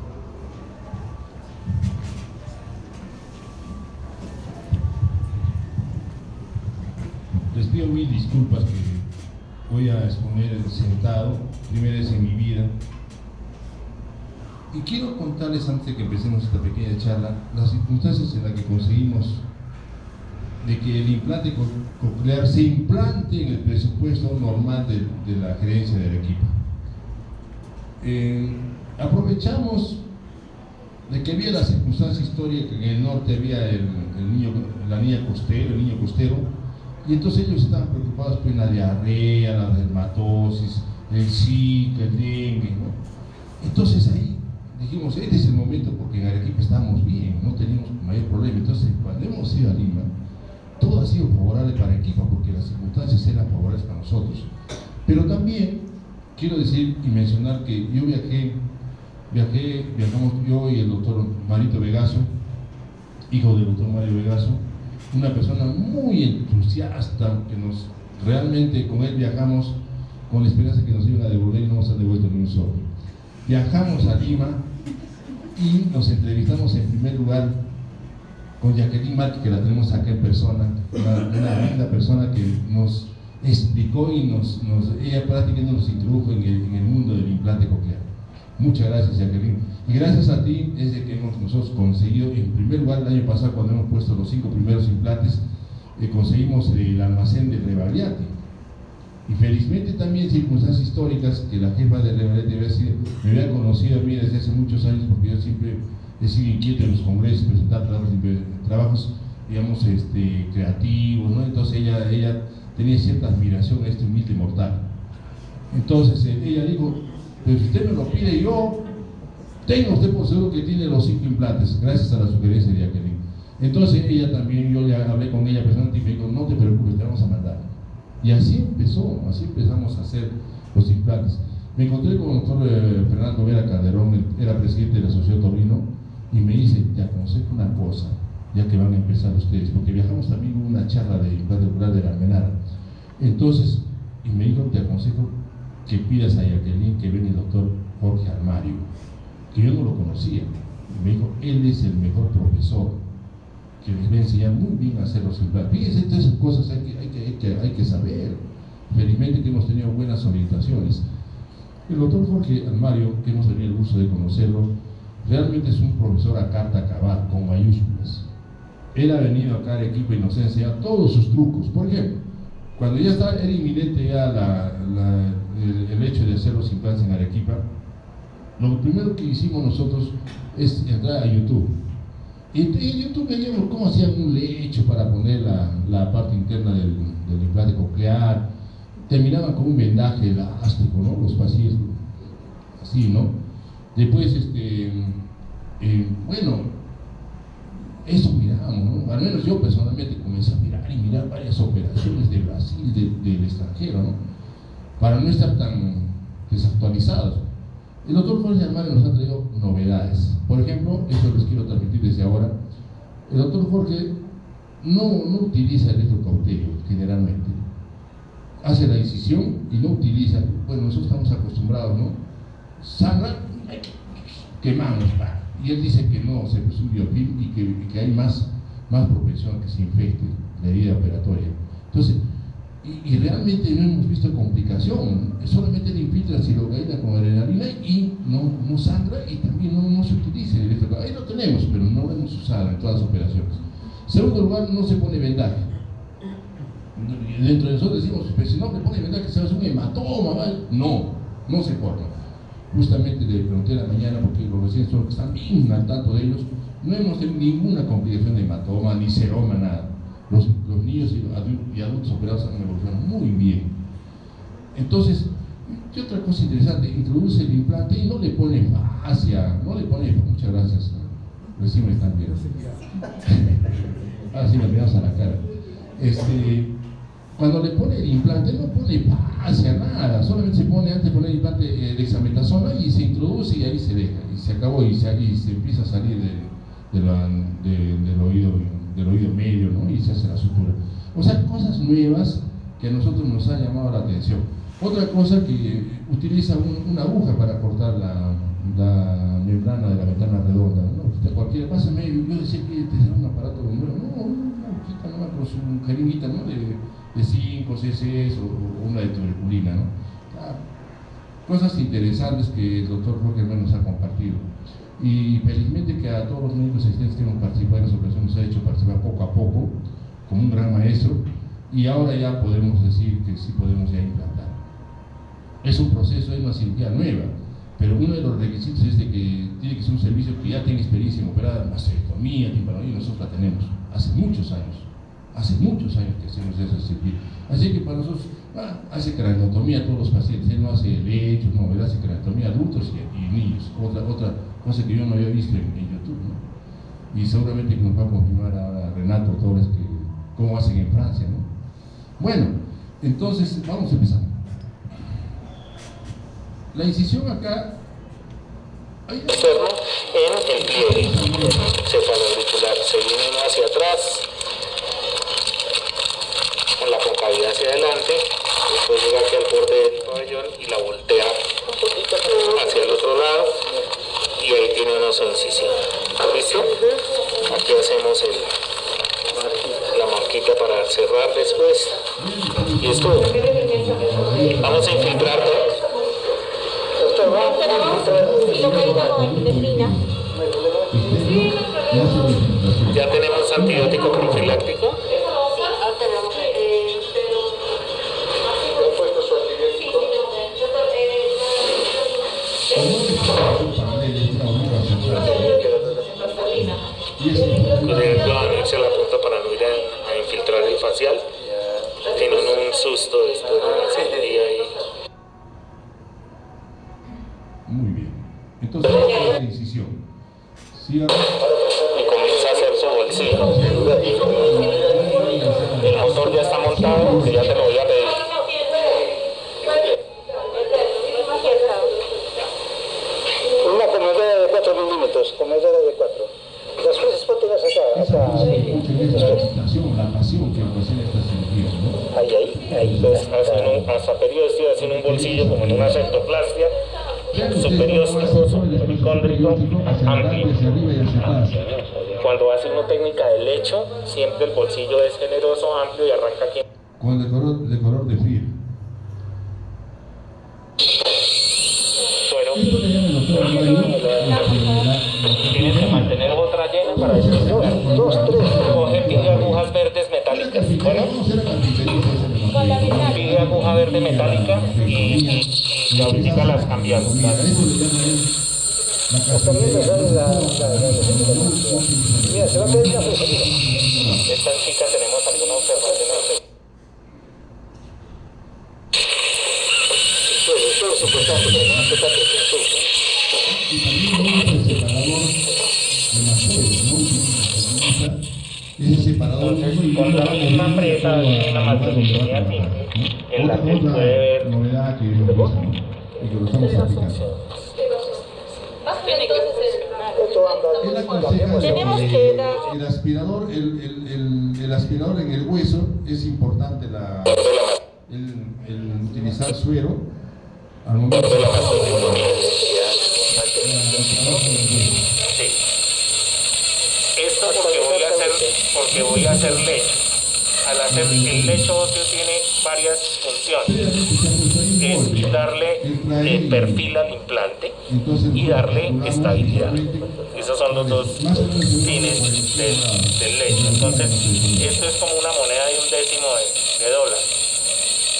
Les pido mil disculpas que voy a exponer sentado, primera vez en mi vida. Y quiero contarles, antes de que empecemos esta pequeña charla, las circunstancias en las que conseguimos de que el implante coclear se implante en el presupuesto normal de la gerencia del equipo. Aprovechamos de que había la circunstancia histórica que en el norte había la niña costero, el niño costero, y entonces ellos estaban preocupados por la diarrea, la dermatosis, el Zika, el dengue, ¿no? Entonces ahí dijimos, este es el momento, porque en Arequipa estábamos bien, no teníamos mayor problema. Entonces cuando hemos ido a Lima, todo ha sido favorable para Arequipa, porque las circunstancias eran favorables para nosotros. Pero también quiero decir y mencionar que yo viajamos yo y el doctor Marito Vegaso, hijo del doctor Mario Vegaso, una persona muy entusiasta, que realmente con él viajamos con la esperanza de que nos iban a devolver y no nos han devuelto ni un solo. Viajamos a Lima y nos entrevistamos en primer lugar con Jacqueline Márquez, que la tenemos acá en persona, una linda persona que nos explicó y ella prácticamente nos introdujo en el mundo del implante coclear. Muchas gracias, Jacqueline. Y gracias a ti es de que hemos nosotros conseguido, en primer lugar, el año pasado, cuando hemos puesto los 5 primeros implantes, conseguimos el almacén de Rebagliati. Y felizmente también circunstancias históricas que la jefa de Rebagliati me había conocido a mí desde hace muchos años, porque yo siempre he sido inquieto en los congresos, presentar trabajos digamos, creativos, ¿no? Entonces ella tenía cierta admiración a este humilde mortal. Entonces ella dijo, pero si usted me lo pide, yo tenga usted por seguro que tiene los 5 implantes, gracias a la sugerencia de Jacqueline. Entonces ella también, yo le hablé con ella personalmente y me dijo, no te preocupes, te vamos a mandar. Y así empezamos a hacer los implantes. Me encontré con el doctor Fernando Vera Calderón, era presidente de la Sociedad Torrino, y me dice, te aconsejo una cosa, ya que van a empezar ustedes, porque viajamos también a una charla de implante coclear de la Almenara. Entonces, y me dijo, te aconsejo que pidas a Jacqueline que venga el doctor Jorge Armario, que yo no lo conocía. Y me dijo, él es el mejor profesor, que les va a enseñar muy bien a hacer los implantes. Fíjense, todas esas cosas hay que saber. Felizmente que hemos tenido buenas orientaciones. El doctor Jorge Armario, que hemos tenido el gusto de conocerlo, realmente es un profesor a carta acabar, con mayúsculas. Él ha venido acá a Arequipa y nos ha enseñado todos sus trucos. Por ejemplo, cuando ya era inminente ya el hecho de hacer los implantes en Arequipa, lo primero que hicimos nosotros es entrar a YouTube. Y en YouTube veíamos cómo hacían un lecho para poner la parte interna del implante coclear. Terminaban con un vendaje elástico, ¿no? Los pacientes, así, ¿no? Después, bueno, eso mirábamos, ¿no? Al menos yo personalmente comencé a mirar varias operaciones de Brasil, del extranjero, ¿no? Para no estar tan desactualizados. El doctor Jorge Armario nos ha traído novedades. Por ejemplo, eso les quiero transmitir desde ahora. El doctor Jorge no utiliza el electrocauterio generalmente. Hace la incisión y no utiliza, bueno, nosotros estamos acostumbrados, ¿no? Sangra, quemamos, y él dice que no, se produce un biofilm y que hay más propensión a que se infecte la herida operatoria. Entonces, y realmente no hemos visto complicación, solamente le infiltra silocaína con adrenalina y no sangra y también no se utiliza el electrocauterio. Ahí lo tenemos, pero no lo hemos usado en todas las operaciones. En segundo lugar, no se pone vendaje. Dentro de nosotros decimos, pero si no le pone vendaje, se hace un hematoma, ¿vale? No se corta. justamente le pregunté la mañana, porque los residentes son los que están bien al tanto de ellos, no hemos tenido ninguna complicación de hematoma, ni seroma, nada. Los niños y adultos operados han evolucionado muy bien. Entonces, ¿qué otra cosa interesante? Introduce el implante y no le pone fascia, no le pone, muchas gracias, recién me están viendo. Ahora sí me miramos a la cara. Cuando le pone el implante, no pone fascia, nada, solamente se pone, antes de poner el implante de dexametasona y se introduce y ahí se deja, y se acabó, y se empieza a salir del oído medio, ¿no? Y se hace la sutura. O sea, cosas nuevas que a nosotros nos ha llamado la atención. Otra cosa que utiliza una aguja para cortar la membrana de la ventana redonda, ¿no? Cualquiera, pásame, yo decía que te será un aparato nuevo, no, una agujita nomás con su jeringuita, ¿no? De 5 cc o una de tuberculina, ¿no? Cosas interesantes que el doctor Jorge nos ha compartido. Y felizmente que a todos los médicos asistentes que hemos participado en esa operación nos ha hecho participar poco a poco, como un gran maestro, y ahora ya podemos decir que sí podemos ya implantar. Es un proceso, es una cirugía nueva, pero uno de los requisitos es de que tiene que ser un servicio que ya tenga experiencia en operar mastectomía, timpanoidea, y nosotros la tenemos hace muchos años que hacemos esa cirugía. Así que para nosotros hace craneotomía a todos los pacientes, él no hace lechos, no, él hace craneotomía a adultos y niños, otra cosa que yo no había visto en YouTube, ¿no? Y seguramente que nos va a confirmar ahora Renato Torres que cómo hacen en Francia, ¿no? Bueno, entonces vamos a empezar. La incisión acá externo en el pliegue cefaloauricular. Se viene uno hacia atrás, con la concavidad hacia adelante, después llega aquí al borde del pabellón y la voltea hacia el otro lado y ahí tiene una sola incisión. ¿Listo? Aquí hacemos la marquita para cerrar después y es todo. Vamos a infiltrar todo. ¿Ya tenemos antibiótico profiláctico? Cuidado a unirse a la punta para no ir a infiltrar el facial. Tienen un susto después de la cirugía ahí. muy bien. Entonces, la incisión. Sigamos. Y comienza a hacer su bolsillo. El motor ya está montado, que ya te lo voy a pedir. Una comedora de 4 milímetros, comedora de 4. Las cosas póteras acá. Esa cosa que muchas veces la excitación, la pasión que ocasiona esta cirugía, ¿no? Ahí. Entonces, hasta periodo estoy haciendo un bolsillo como en una septoplastia. Su perióstico, su epicóndrico amplio. Cuando hace una técnica de lecho, siempre el bolsillo es generoso, amplio y arranca aquí. Con el color de frío. Suero. Tienes que mantener otra llena para despegar. 2, 3. Coge, pide agujas verdes metálicas. Bueno, pide aguja verde metálica y ahorita las cambiamos. También me sale la mira, se va a quedar una flecha. Esta chica tenemos alguna observación. Todo es importante, pero no se trata de consulta. Y también el separador, ¿no? Ese separador. Con la misma presa viene una mastectomía aquí, en la que puede ver. Novedad que hemos visto, ¿no? Y que lo estamos aplicando. Él aconseja el aspirador, el aspirador en el hueso es importante el utilizar suero al momento de la Sí. Esto porque voy a hacer lecho. Al hacer el lecho óseo tiene varias funciones. Es darle perfil al implante y darle estabilidad. Esos son los dos fines del lecho. Entonces, esto es como una moneda de $0.10 de dólar.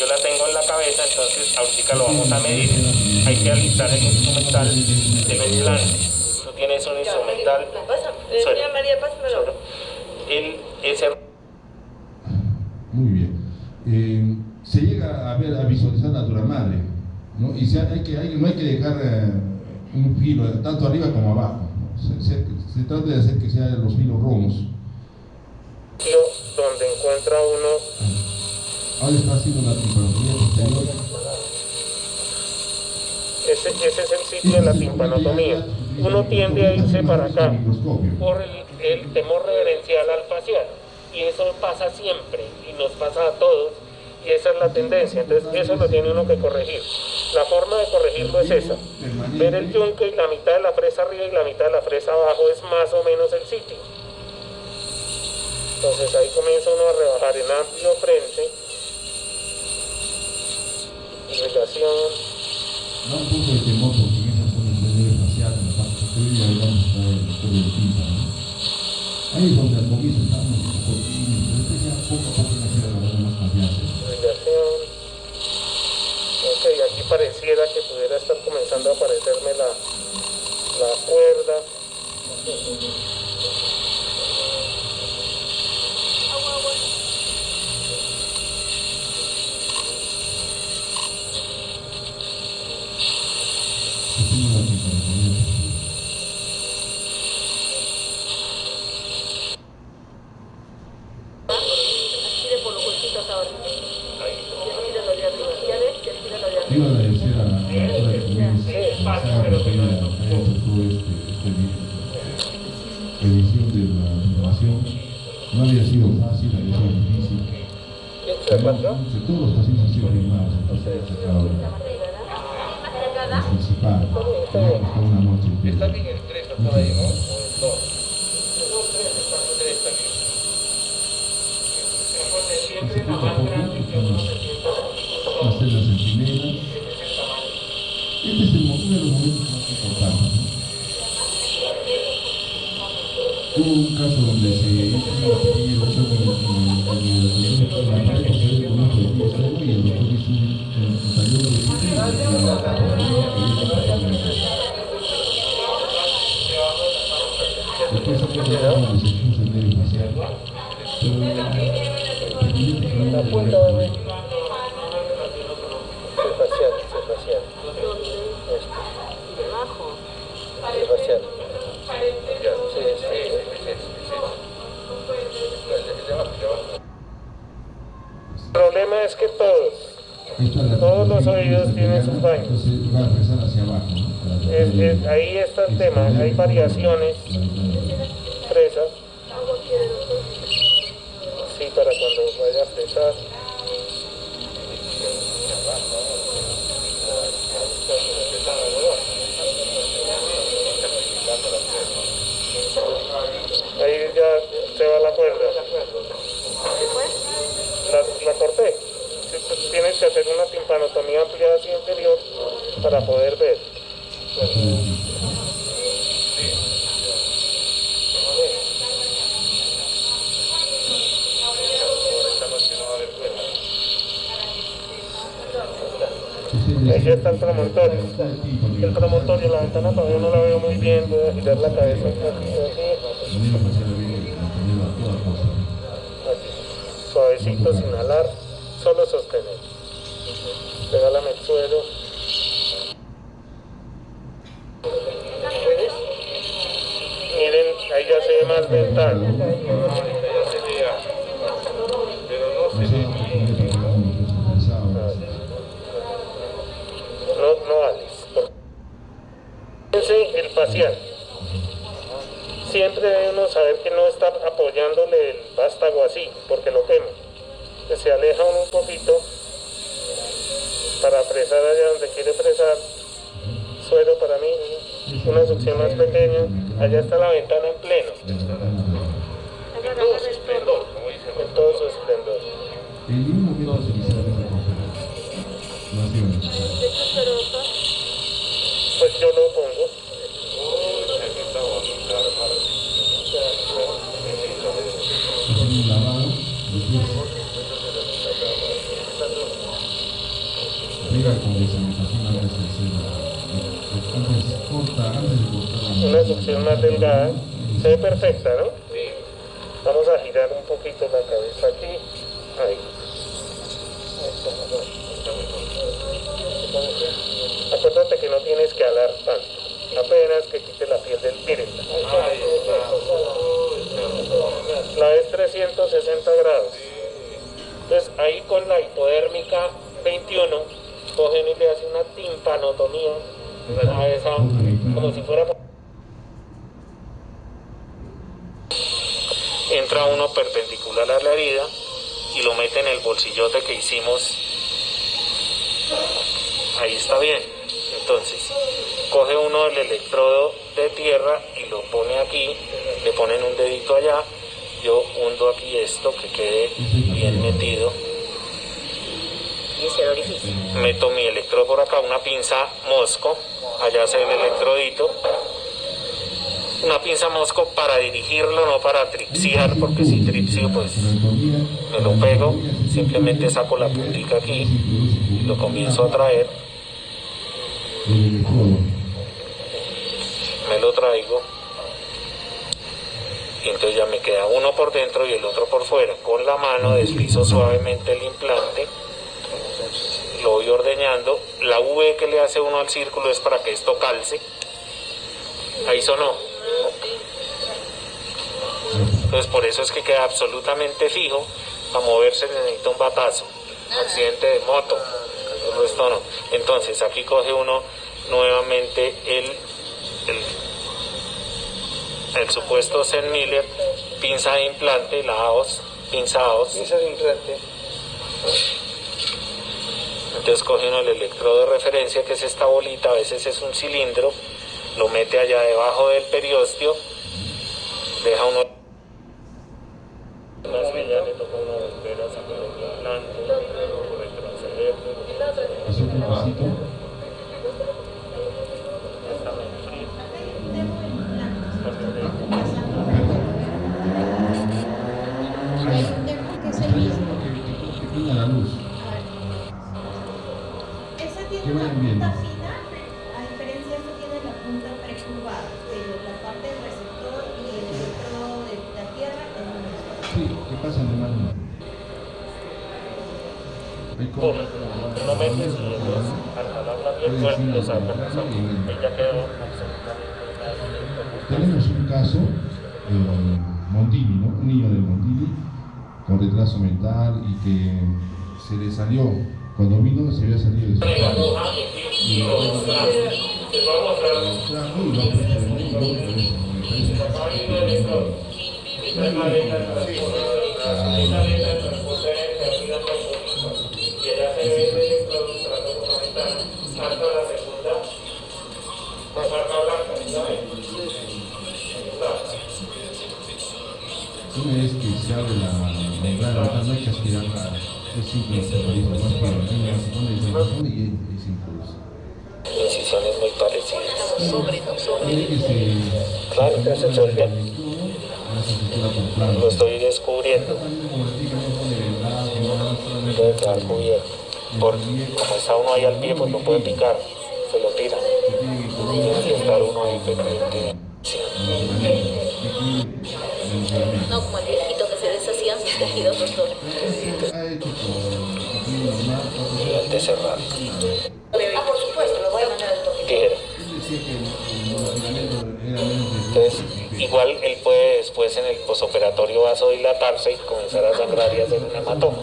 Yo la la tengo en la cabeza, entonces ahorita lo vamos a medir. Hay que alistar el instrumental del implante. Tú tienes un instrumental. Doña María, pásamelo. Ese... Muy bien. Se llega a ver, a visualizar la duramadre, ¿no? Y no hay que dejar un filo tanto arriba como abajo, ¿no? Se trata de hacer que sean los filos romos. Donde encuentra uno... Ahora está haciendo la timpanotomía posterior. Ese es el sitio de la timpanotomía. Uno tiende a irse para acá por el temor reverencial al facial. Y eso pasa siempre, y nos pasa a todos, y esa es la tendencia. Entonces eso lo tiene uno que corregir. La forma de corregirlo es esa: ver el yunque y la mitad de la fresa arriba y la mitad de la fresa abajo es más o menos el sitio. Entonces ahí comienza uno a rebajar en amplio frente, irrigación. Da un poco de temor porque en esa zona del nervio facial, en la parte posterior, ya vamos a estar el doctor del tímpano, ¿no? Ahí es donde al comienzo estamos un poco tímidos, pero después ya poco a poco nos va agarrando más confianza. Irrigación. Ok, aquí pareciera que pudiera estar comenzando a aparecerme la cuerda. Iba a agradecer a la doctora de Jiménez que nos haga referir a todo esta edición de la innovación. No había sido fácil, había sido difícil. Pero entre todos los pacientes han sido firmados, entonces hemos sacado lo principal. Me ha costado una noche entera. Muchas gracias. Así poco a poco estamos hacer la centinela. Este es uno de los momentos más importantes, ¿no? Hubo un caso donde se hizo una pequeña erupción en la pared posterior con un proyectil externo y el doctor hizo un tallón de sitio y la patología que hizo pasar la mitad. Después se puede dar una resección del nervio facial, pero La punta de facial. Debajo. El facial. El problema es que todos los oídos tienen sus daños. Entonces va a empezar hacia abajo, ¿no? Ahí está el tema, hay variaciones. Fresa. Sí, para cuando vaya a fresar. Ahí ya se va la cuerda. La corté. Tienes que hacer una timpanotomía ampliada hacia interior para poder ver. Ahí está el promontorio. El promontorio, la ventana todavía no la veo muy bien, voy a girar la cabeza un poquito así. Suavecito, sin inhalar, solo sostener. Regálame el suelo. Miren, ahí ya se ve más dental. No Alice. Fíjense el facial. Siempre debe uno saber que no está apoyándole el vástago así, porque lo quema. Que se aleja uno un poquito para presar allá donde quiere presar. Suelo para mí, una succión más pequeña. Allá está la ventana en pleno. En todo su esplendor, como dice. En todo su esplendor. En ningún momento se quisiera esa conferencia. No ha sido necesario. Pues yo lo pongo. Haciendo un lavado, llega con desanitación antes de hacer antes de cortar una succión más delgada. Se ve perfecta, ¿no? Sí. Vamos a girar un poquito la cabeza aquí. Ahí. Acuérdate que no tienes que alar tanto. Apenas que quite la piel del miren. La es 360 grados. Entonces ahí con la hipodérmica 21 cogen y le hacen una timpanotomía a esa, como si fuera. Entra uno perpendicular a la herida y lo mete en el bolsillote que hicimos. Ahí está bien. Entonces coge uno el electrodo de tierra y lo pone aquí, le ponen un dedito allá, yo hundo aquí esto que quede bien metido, meto mi electrodo por acá, una pinza Mosco, allá hace el electrodito, una pinza Mosco para dirigirlo, no para tripsiar, porque si tripsio pues me lo pego, simplemente saco la puntica aquí y lo comienzo a traer, me lo traigo y entonces ya me queda uno por dentro y el otro por fuera. Con la mano deslizo suavemente el implante, lo voy ordeñando. La V que le hace uno al círculo es para que esto calce. Ahí sonó. Entonces por eso es que queda absolutamente fijo. Para moverse necesita un batazo, accidente de moto, el resto no. Entonces aquí coge uno nuevamente el supuesto Zen Miller, pinza de implante, la AOS, pinza AOS. Pinza de implante. Entonces coge uno el electrodo de referencia, que es esta bolita, a veces es un cilindro, lo mete allá debajo del periósteo, deja uno. Más que ya le toca una volver a sacar el implante, retroceder. ¿Es otro pasito? La luz. Esa tiene una punta fina, a diferencia de esta tiene la punta precurvada, pero la parte del receptor y el electrodo de la tierra es lo mismo. Sí, ¿qué pasa en el mano? No metes y entonces al jalarla bien fuerte lo sacas. Ya quedó absolutamente. Tenemos un caso de Montini, ¿no? Un niño de Montini con retraso mental y que se le salió, cuando vino se había salido de su padre. Y lo trajo y lo ha puesto de nuevo. Una vez que se abre la membrana, no hay que aspirarla, es simple, más que y es impulso. Incisiones muy parecidas. Claro, que se suelta. Lo estoy descubriendo. Debe quedar cubierto. Como está uno ahí al pie, pues no puede picar, se lo tira. Tiene que estar uno ahí pendiente. No, como el viejito que se deshacían sus tejidos, doctor. Durante cerrado. Por supuesto, lo voy a mandar al doctor. Tijera. Entonces, igual él puede después en el posoperatorio vasodilatarse y comenzar a sangrar y hacer un hematoma.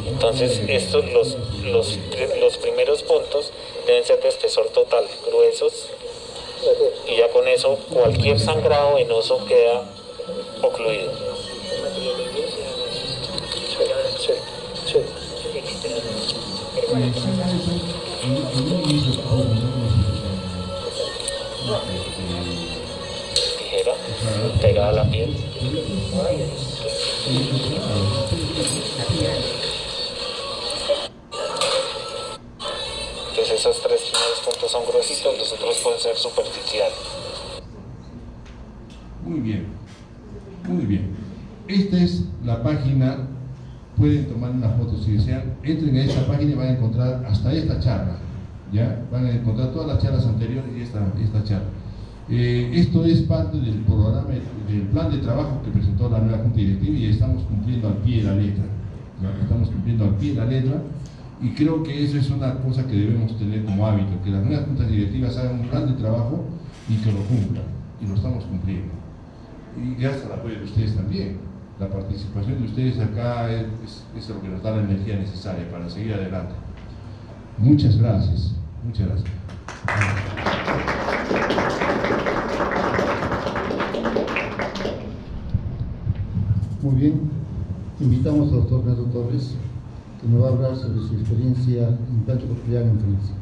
Entonces, estos los primeros puntos deben ser de espesor total, gruesos, y ya con eso cualquier sangrado venoso queda ocluido. Tijera pegada a la piel. Entonces esos tres primeros puntos son gruesitos, los otros pueden ser superficiales. Muy bien, muy bien. Esta es la página, pueden tomar una foto si desean, entren a esta página y van a encontrar hasta esta charla. ¿ya? Van a encontrar todas las charlas anteriores y esta charla. Esto es parte del programa, del plan de trabajo que presentó la nueva Junta Directiva y estamos cumpliendo al pie de la letra. ¿Ya? Estamos cumpliendo al pie de la letra y creo que eso es una cosa que debemos tener como hábito, que las nuevas Juntas Directivas hagan un plan de trabajo y que lo cumplan, y lo estamos cumpliendo. Y gracias al apoyo de ustedes también. La participación de ustedes acá es lo que nos da la energía necesaria para seguir adelante. Muchas gracias. Muchas gracias. Muy bien, invitamos al doctor Neto Torres, que nos va a hablar sobre su experiencia en implante coclear en Francia.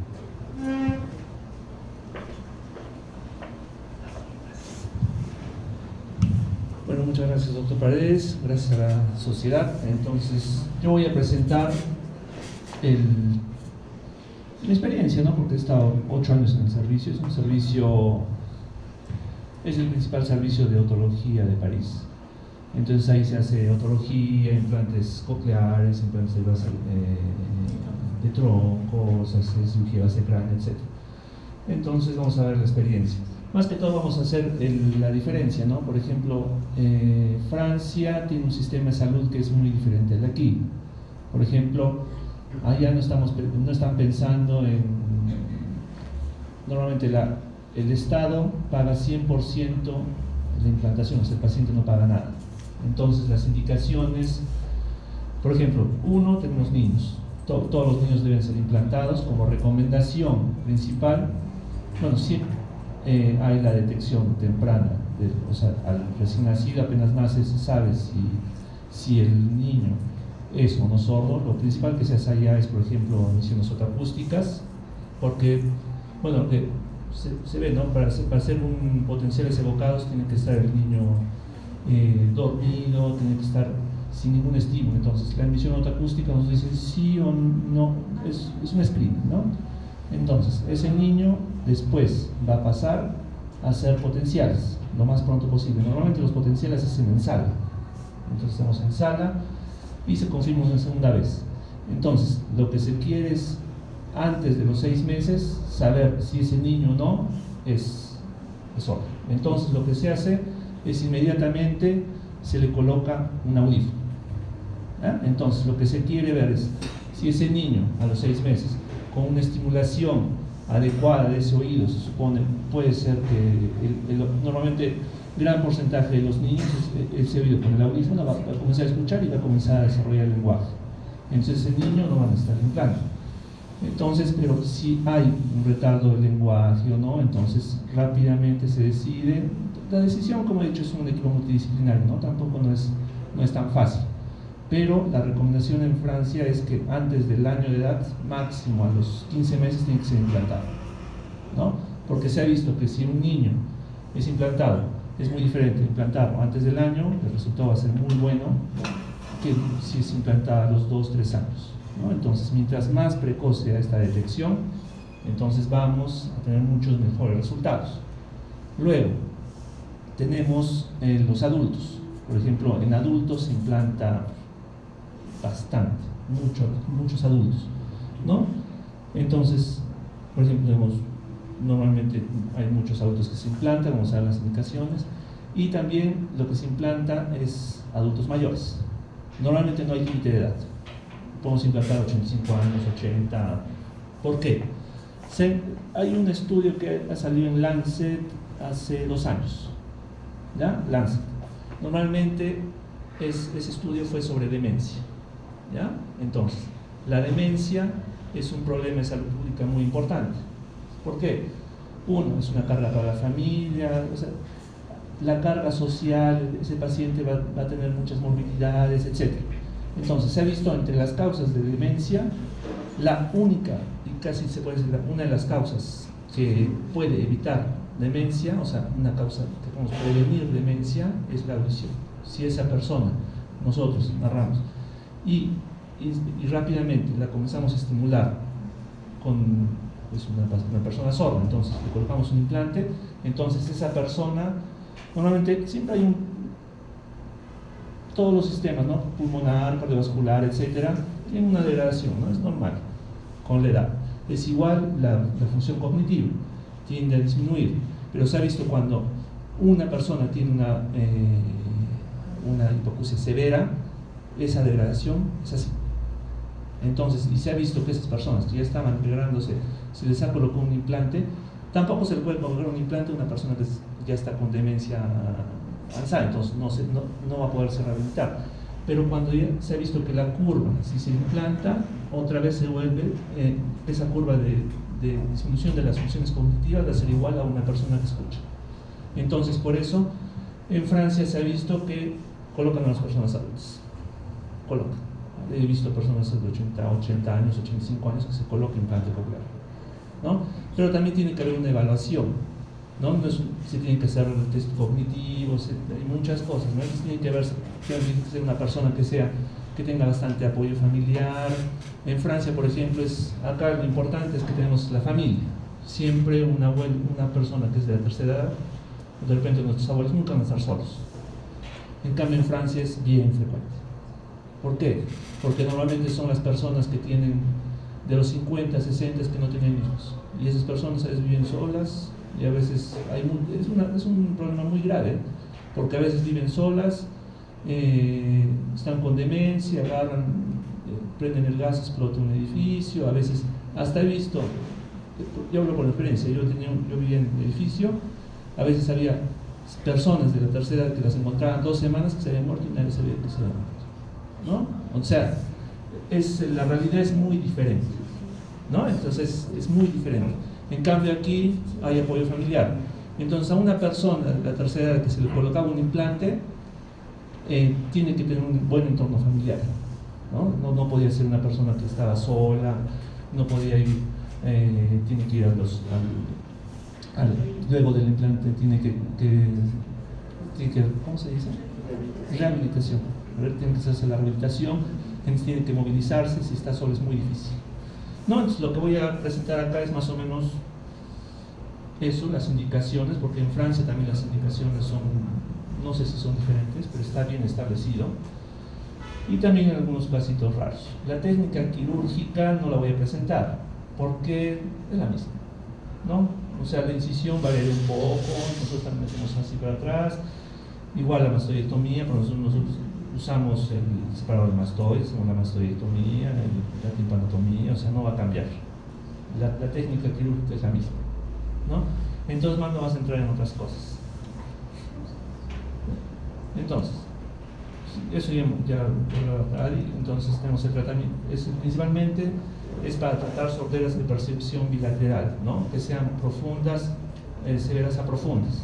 Bueno, muchas gracias, doctor Paredes, gracias a la sociedad. Entonces, yo voy a presentar mi experiencia, ¿no? Porque he estado 8 años en el servicio. Es el principal servicio de otología de París. Entonces ahí se hace otología, implantes cocleares, implantes de tronco, se hace cirugía base cráneo, etc. Entonces vamos a ver la experiencia. Más que todo vamos a hacer la diferencia, ¿no? Por ejemplo, Francia tiene un sistema de salud que es muy diferente al de aquí. Por ejemplo, allá no están pensando en... Normalmente el Estado paga 100% de implantación, o sea, el paciente no paga nada. Entonces las indicaciones, por ejemplo, tenemos niños, todos los niños deben ser implantados. Como recomendación principal, bueno, siempre hay la detección temprana, o sea, al recién nacido apenas nace se sabe si el niño es o no sordo. Lo principal que se hace allá es, por ejemplo, emisiones otoacústicas, porque, bueno, se ve, ¿no? Para hacer un potenciales evocados tiene que estar el niño dormido, tiene que estar sin ningún estímulo. Entonces la emisión otoacústica nos dice sí o no, es un screening, ¿no? Entonces ese niño después va a pasar a hacer potenciales lo más pronto posible. Normalmente los potenciales se hacen en sala, entonces estamos en sala y se confirma una segunda vez. Entonces lo que se quiere es, antes de los 6 meses, saber si ese niño o no es sordo. Entonces lo que se hace es inmediatamente se le coloca un audífono. Entonces lo que se quiere ver es si ese niño a los 6 meses, con una estimulación adecuada de ese oído, se supone, puede ser que normalmente gran porcentaje de los niños, ese oído con el audífono va a comenzar a escuchar y va a comenzar a desarrollar el lenguaje. Entonces ese niño no va a necesitar implante. Entonces, pero si hay un retardo del lenguaje o no, entonces rápidamente se decide. La decisión, como he dicho, es un equipo multidisciplinario, ¿no? Tampoco no es tan fácil. Pero la recomendación en Francia es que antes del año de edad, máximo a los 15 meses, tiene que ser implantado, ¿no? Porque se ha visto que si un niño es implantado, es muy diferente implantarlo antes del año, el resultado va a ser muy bueno, que si es implantado a los 2 o 3 años, ¿no? Entonces, mientras más precoz sea esta detección, entonces vamos a tener muchos mejores resultados. Luego, tenemos los adultos. Por ejemplo, en adultos se implanta bastante, muchos adultos, ¿no? Entonces, por ejemplo, normalmente hay muchos adultos que se implantan, vamos a ver las indicaciones, y también lo que se implanta es adultos mayores. Normalmente no hay límite de edad, podemos implantar 85 años, 80. ¿Por qué? Hay un estudio que ha salido en Lancet hace 2 años, ¿ya? Lancet. Normalmente ese estudio fue sobre demencia, ¿ya? Entonces, la demencia es un problema de salud pública muy importante. ¿Por qué? Uno, es una carga para la familia, o sea, la carga social, ese paciente va a tener muchas morbilidades, etc. Entonces, se ha visto entre las causas de demencia, la única, y casi se puede decir una de las causas que puede evitar demencia, o sea, una causa que podemos prevenir demencia, es la audición. Si esa persona, nosotros narramos, y rápidamente la comenzamos a estimular con una persona sorda, entonces le colocamos un implante, entonces esa persona, normalmente siempre hay todos los sistemas, ¿no? Pulmonar, cardiovascular, etcétera, tienen una degradación, ¿no? Es normal con la edad. es igual la función cognitiva, tiende a disminuir. Pero se ha visto cuando una persona tiene una hipoacusia severa, esa degradación es así. Entonces, y se ha visto que esas personas que ya estaban degradando,se les ha colocado un implante. Tampoco se le puede colocar un implante a una persona que ya está con demencia avanzada, entonces no va a poderse rehabilitar. Pero cuando ya se ha visto que la curva, si se implanta, otra vez se vuelve esa curva de disminución de las funciones cognitivas va a ser igual a una persona que escucha. Entonces, por eso, en Francia se ha visto que colocan a las personas adultas. He visto personas de 80 años, 85 años que se colocan implante coclear, ¿no? Pero también tiene que haber una evaluación, ¿no? Se tiene que hacer test cognitivos, hay muchas cosas, ¿no? Tiene que ser una persona que tenga bastante apoyo familiar. En Francia, por ejemplo, acá lo importante es que tenemos la familia. Siempre una persona que es de la tercera edad, de repente nuestros abuelos nunca van a estar solos. En cambio, en Francia es bien frecuente. ¿Por qué? Porque normalmente son las personas que tienen de los 50, 60 que no tienen hijos. Y esas personas a veces viven solas y a veces es un problema muy grave, porque a veces viven solas, están con demencia, prenden el gas, explota un edificio. A veces, hasta he visto, yo hablo por experiencia, yo vivía en un edificio, a veces había personas de la tercera edad que las encontraban 2 semanas que se habían muerto y nadie sabía que se habían muerto, ¿no? O sea, la realidad es muy diferente, ¿no? Entonces es muy diferente. En cambio aquí hay apoyo familiar. Entonces a una persona de la tercera edad que se le colocaba un implante, tiene que tener un buen entorno familiar, ¿no? No podía ser una persona que estaba sola, no podía ir, tiene que ir luego del implante tiene que ¿cómo se dice? Rehabilitación. Tiene que hacerse la rehabilitación, tiene que movilizarse, si está solo es muy difícil, ¿no? Entonces lo que voy a presentar acá es más o menos eso, las indicaciones, porque en Francia también las indicaciones son, no sé si son diferentes, pero está bien establecido, y también en algunos casitos raros. La técnica quirúrgica no la voy a presentar, porque es la misma, ¿no? O sea, la incisión varía un poco, nosotros también metemos así para atrás, igual la mastoidectomía, pero nosotros usamos el separador de mastoides, la mastoidectomía, la timpanotomía, o sea, no va a cambiar. La técnica quirúrgica es la misma, ¿no? Entonces más no vas a entrar en otras cosas. Entonces, eso ya entonces tenemos el tratamiento, principalmente es para tratar sorderas de percepción bilateral, ¿no? Que sean profundas, severas a profundas.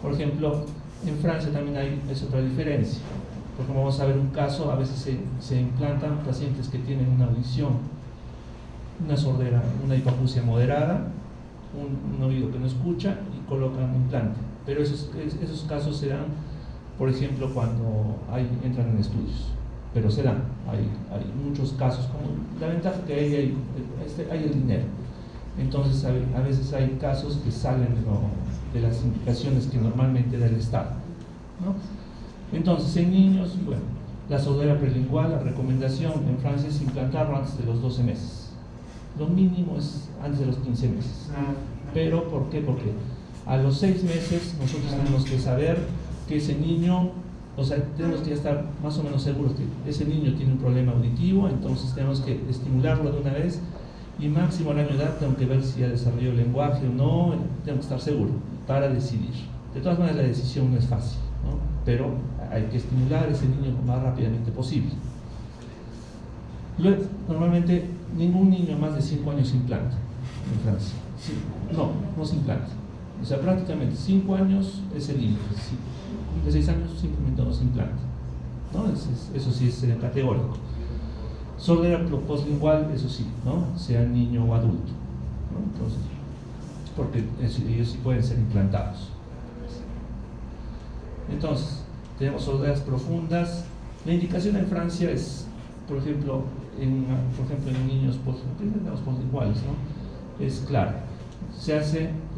Por ejemplo, en Francia también es otra diferencia, porque como vamos a ver un caso, a veces se implantan pacientes que tienen una audición, una sordera, una hipoacusia moderada, un oído que no escucha y colocan un implante. Pero esos casos se dan, por ejemplo, cuando entran en estudios, pero se dan, hay muchos casos, como la ventaja que hay el dinero. Entonces a veces hay casos que salen de las indicaciones que normalmente da el Estado, ¿no? Entonces en niños, bueno, la sordera prelingual, la recomendación en Francia es implantarlo antes de los 12 meses. Lo mínimo es antes de los 15 meses. Pero ¿por qué? Porque a los 6 meses nosotros tenemos que saber que ese niño, o sea, tenemos que estar más o menos seguros que ese niño tiene un problema auditivo, entonces tenemos que estimularlo de una vez, y máximo al año de edad tengo que ver si ha desarrollado el lenguaje o no, tengo que estar seguro para decidir. De todas maneras la decisión no es fácil, ¿no? Pero hay que estimular a ese niño lo más rápidamente posible. Luego, normalmente ningún niño más de 5 años se implanta en Francia. Sí, no se implanta. O sea, prácticamente 5 años es el límite. De 6 años simplemente no se implanta, ¿no? Eso sí es categórico. Sordera postlingual, eso sí, ¿no? Sea niño o adulto, ¿no? Entonces, porque ellos sí pueden ser implantados. Entonces, tenemos sorderas profundas. La indicación en Francia es, por ejemplo, en niños postlinguales, ¿no? Es claro.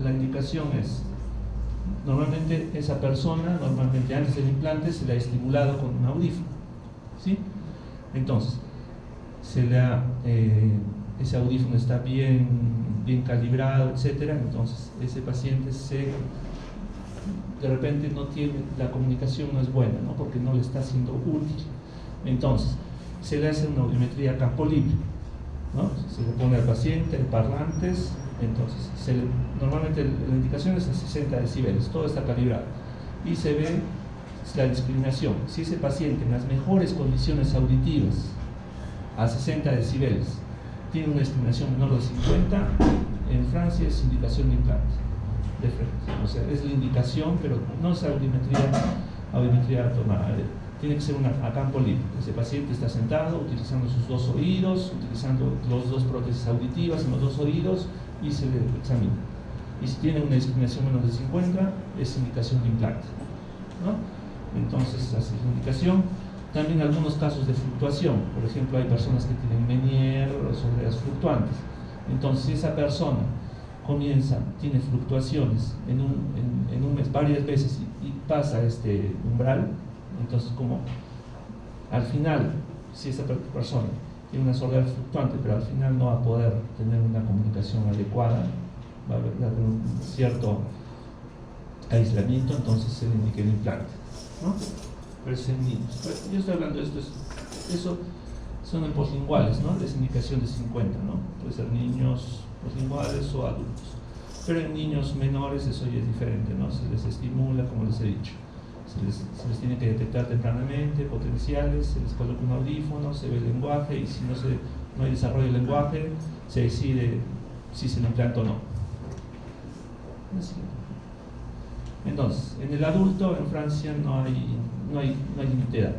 La indicación es, normalmente esa persona, antes del implante se le ha estimulado con un audífono, ¿sí? Entonces, se le ha ese audífono está bien calibrado, etcétera, entonces ese paciente de repente no tiene, la comunicación no es buena, ¿no? Porque no le está siendo útil. Entonces, se le hace una audiometría a campo libre, ¿no? Se le pone al paciente parlantes, entonces normalmente la indicación es a 60 decibeles, todo está calibrado y se ve la discriminación. Si ese paciente en las mejores condiciones auditivas a 60 decibeles tiene una discriminación menor de 50, en Francia es indicación de implante de frente, o sea, es la indicación, pero no es audiometría tonal. Tiene que ser a campo libre. Ese paciente está sentado, utilizando sus dos oídos, utilizando los dos prótesis auditivas en los dos oídos y se le examina. Y si tiene una discriminación menos de 50, es indicación de implante, ¿no? Entonces, así es la indicación. También algunos casos de fluctuación. Por ejemplo, hay personas que tienen Meniere o sorderas fluctuantes. Entonces, si esa persona tiene fluctuaciones en un mes varias veces y pasa este umbral, entonces como al final, si esa persona tiene una sordera fluctuante, pero al final no va a poder tener una comunicación adecuada, va a haber un cierto aislamiento, entonces se le indica el implante, ¿no? Pero es en niños. Pero yo estoy hablando de esto, eso son en poslinguales, ¿no? Es indicación de 50, ¿no? Puede ser niños poslinguales o adultos. Pero en niños menores eso ya es diferente, ¿no? Se les estimula, como les he dicho. Se les tiene que detectar tempranamente potenciales, se les coloca un audífono, se ve el lenguaje y si no hay desarrollo del lenguaje, se decide si se le implanta o no. Entonces, en el adulto en Francia no hay límite de edad.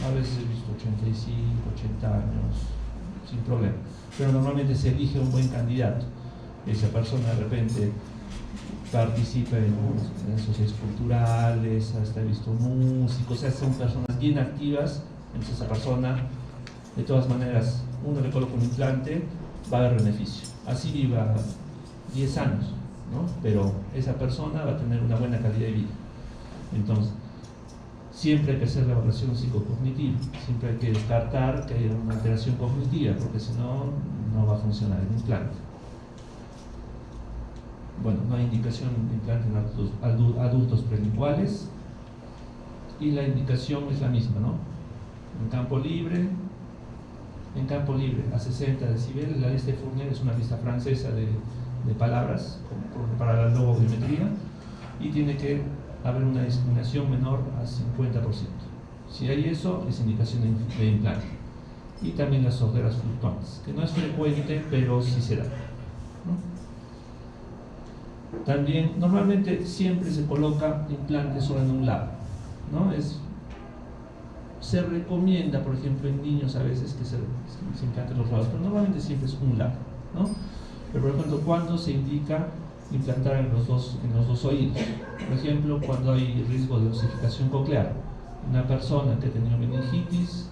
A veces he visto 85, 80 años, sin problema. Pero normalmente se elige un buen candidato. Esa persona de repente participa en sociedades culturales, hasta he visto músicos, o sea, son personas bien activas. Entonces esa persona, de todas maneras, uno le coloca un implante, va a haber beneficio. Así viva 10 años, ¿no? Pero esa persona va a tener una buena calidad de vida. Entonces, siempre hay que hacer la evaluación psicocognitiva, siempre hay que descartar que haya una alteración cognitiva, porque si no, no va a funcionar el implante. Bueno, no hay indicación de implante en adultos prelinguales y la indicación es la misma, ¿no? En campo libre a 60 decibeles. La lista de Fournier es una lista francesa de palabras para la logoaudiometría y tiene que haber una discriminación menor a 50%. Si hay eso, es indicación de implante. Y también las sorderas fluctuantes, que no es frecuente, pero sí se da, ¿no? También, normalmente siempre se coloca implante solo en un lado, ¿no? Se recomienda, por ejemplo, en niños a veces que se implanten los lados, pero normalmente siempre es un lado, ¿no? Pero por ejemplo, ¿cuándo se indica implantar en los dos oídos? Por ejemplo, cuando hay riesgo de osificación coclear. Una persona que ha tenido meningitis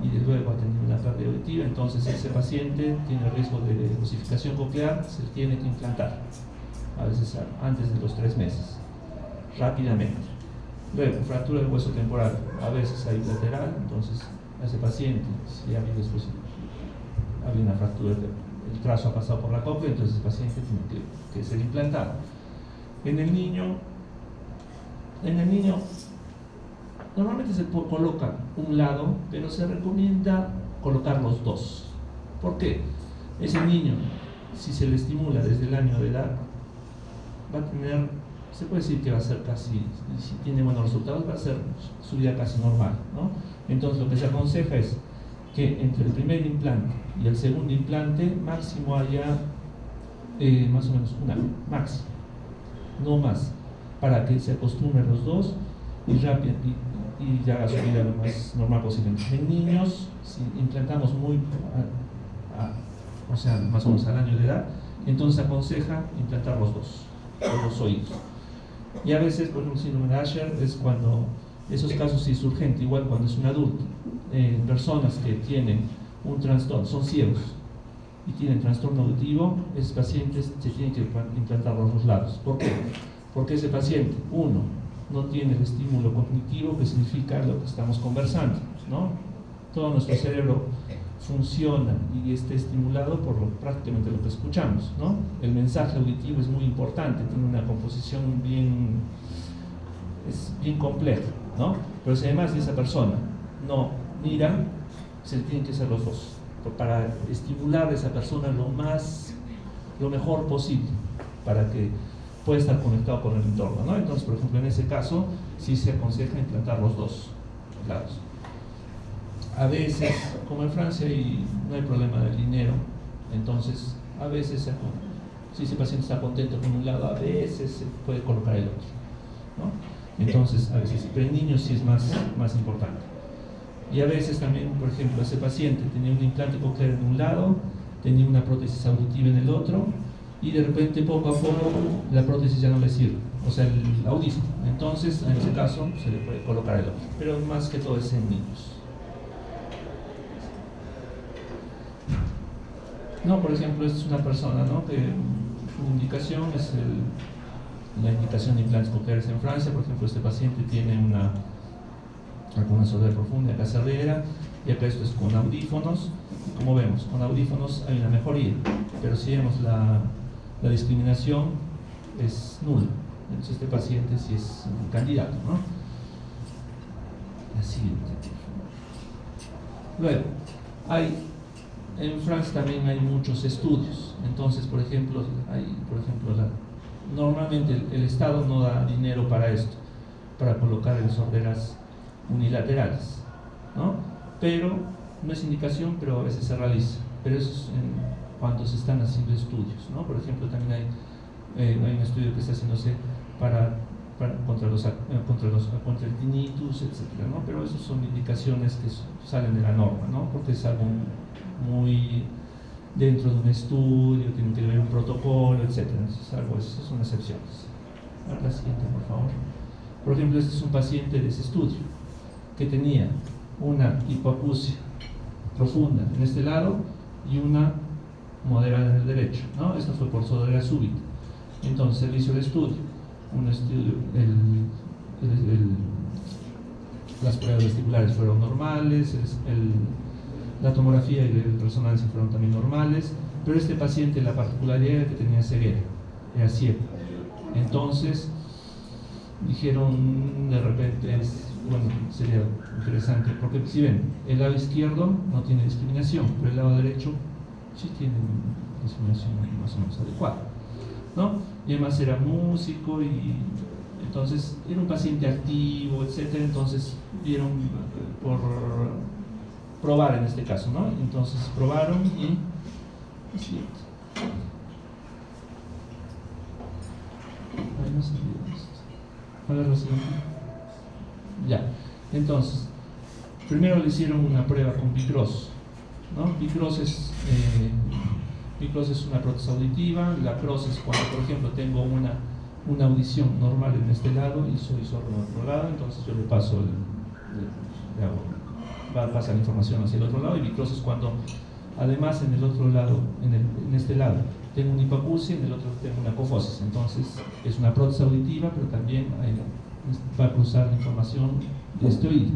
y luego ha tenido una pérdida auditiva, entonces ese paciente tiene riesgo de osificación coclear, se tiene que implantar. A veces antes de los 3 meses, rápidamente. Luego, fractura del hueso temporal, a veces hay lateral, entonces a ese paciente, si ha habido después una fractura, el trazo ha pasado por la cóclea, entonces el paciente tiene que ser implantado. En el niño normalmente se coloca un lado, pero se recomienda colocar los dos. ¿Por qué? Ese niño, si se le estimula desde el año de edad, va a tener, se puede decir que va a ser casi, si tiene buenos resultados, va a ser su vida casi normal, ¿no? Entonces lo que se aconseja es que entre el primer implante y el segundo implante máximo haya más o menos un año, máximo, no más, para que se acostumbren los dos y rápido y ya haga su vida lo más normal posible. En niños, si implantamos o sea, más o menos al año de edad, entonces se aconseja implantar los dos oídos. Y a veces, por ejemplo, el síndrome de Usher es cuando esos casos sí es urgente, igual cuando es un adulto. Personas que tienen un trastorno, son ciegos y tienen trastorno auditivo, esos pacientes se tienen que implantar los dos lados. ¿Por qué? Porque ese paciente, uno, no tiene el estímulo cognitivo, que significa lo que estamos conversando, ¿no? Todo nuestro cerebro funciona y esté estimulado por prácticamente lo que escuchamos, ¿no? El mensaje auditivo es muy importante, tiene una composición es bien compleja, ¿no? Pero si además esa persona no mira, se tienen que hacer los dos para estimular a esa persona lo mejor posible para que pueda estar conectado con el entorno, ¿no? Entonces, por ejemplo, en ese caso sí se aconseja implantar los dos lados. A veces, como en Francia no hay problema del dinero, entonces a veces si ese paciente está contento con un lado, a veces se puede colocar el otro, ¿no? Entonces, a veces, pero en niños sí es más importante. Y a veces también, por ejemplo, ese paciente tenía un implante coclear en un lado, tenía una prótesis auditiva en el otro, y de repente poco a poco la prótesis ya no le sirve, o sea, el audífono. Entonces, en ese caso, se le puede colocar el otro, pero más que todo es en niños. No, por ejemplo, esta es una persona, ¿no? Que su indicación es la indicación de implantes cocleares en Francia. Por ejemplo, este paciente tiene alguna sordera profunda acá cerrera, y acá esto es con audífonos. Como vemos, con audífonos hay una mejoría, pero si vemos la discriminación es nula. Entonces este paciente sí es un candidato, ¿no? La siguiente. Luego, en Francia también hay muchos estudios. Entonces, por ejemplo, normalmente el Estado no da dinero para esto, para colocar en sorderas unilaterales, ¿no? Pero no es indicación, pero a veces se realiza. Pero eso es cuando se están haciendo estudios, ¿no? Por ejemplo, también hay un estudio que está haciéndose contra el tinnitus, etcétera, ¿no? Pero esas son indicaciones que salen de la norma, ¿no? Porque es algo muy dentro de un estudio, tiene que haber un protocolo, etcétera. Esas son excepciones. Ahora la siguiente, por favor. Por ejemplo, este es un paciente de ese estudio que tenía una hipoacusia profunda en este lado y una moderada en el derecho, ¿no? Esto fue por sordera súbita. Entonces él hizo el estudio, las pruebas vesticulares fueron normales, la tomografía y la resonancia fueron también normales, pero este paciente, la particularidad era que tenía ceguera, era ciego. Entonces dijeron, de repente, sería interesante, porque si ven, el lado izquierdo no tiene discriminación, pero el lado derecho sí tiene discriminación más o menos adecuada, ¿no? Y además era músico, y entonces era un paciente activo, etcétera. Entonces dieron por probar en este caso, ¿no? Entonces probaron y siguiente. Ay, no se olvidó esto. ¿Cuál es lo siguiente? Ya. Entonces, primero le hicieron una prueba con Bicross, ¿no? Bicross es una prótesis auditiva. La cross es cuando, por ejemplo, tengo una audición normal en este lado y soy sordo en otro lado, entonces yo le paso va a pasar la información hacia el otro lado. Y Bicross es cuando, además, en el otro lado, en este lado, tengo una hipoacusia, en el otro tengo una apofosis. Entonces, es una prótesis auditiva, pero también va a cruzar la información de este oído.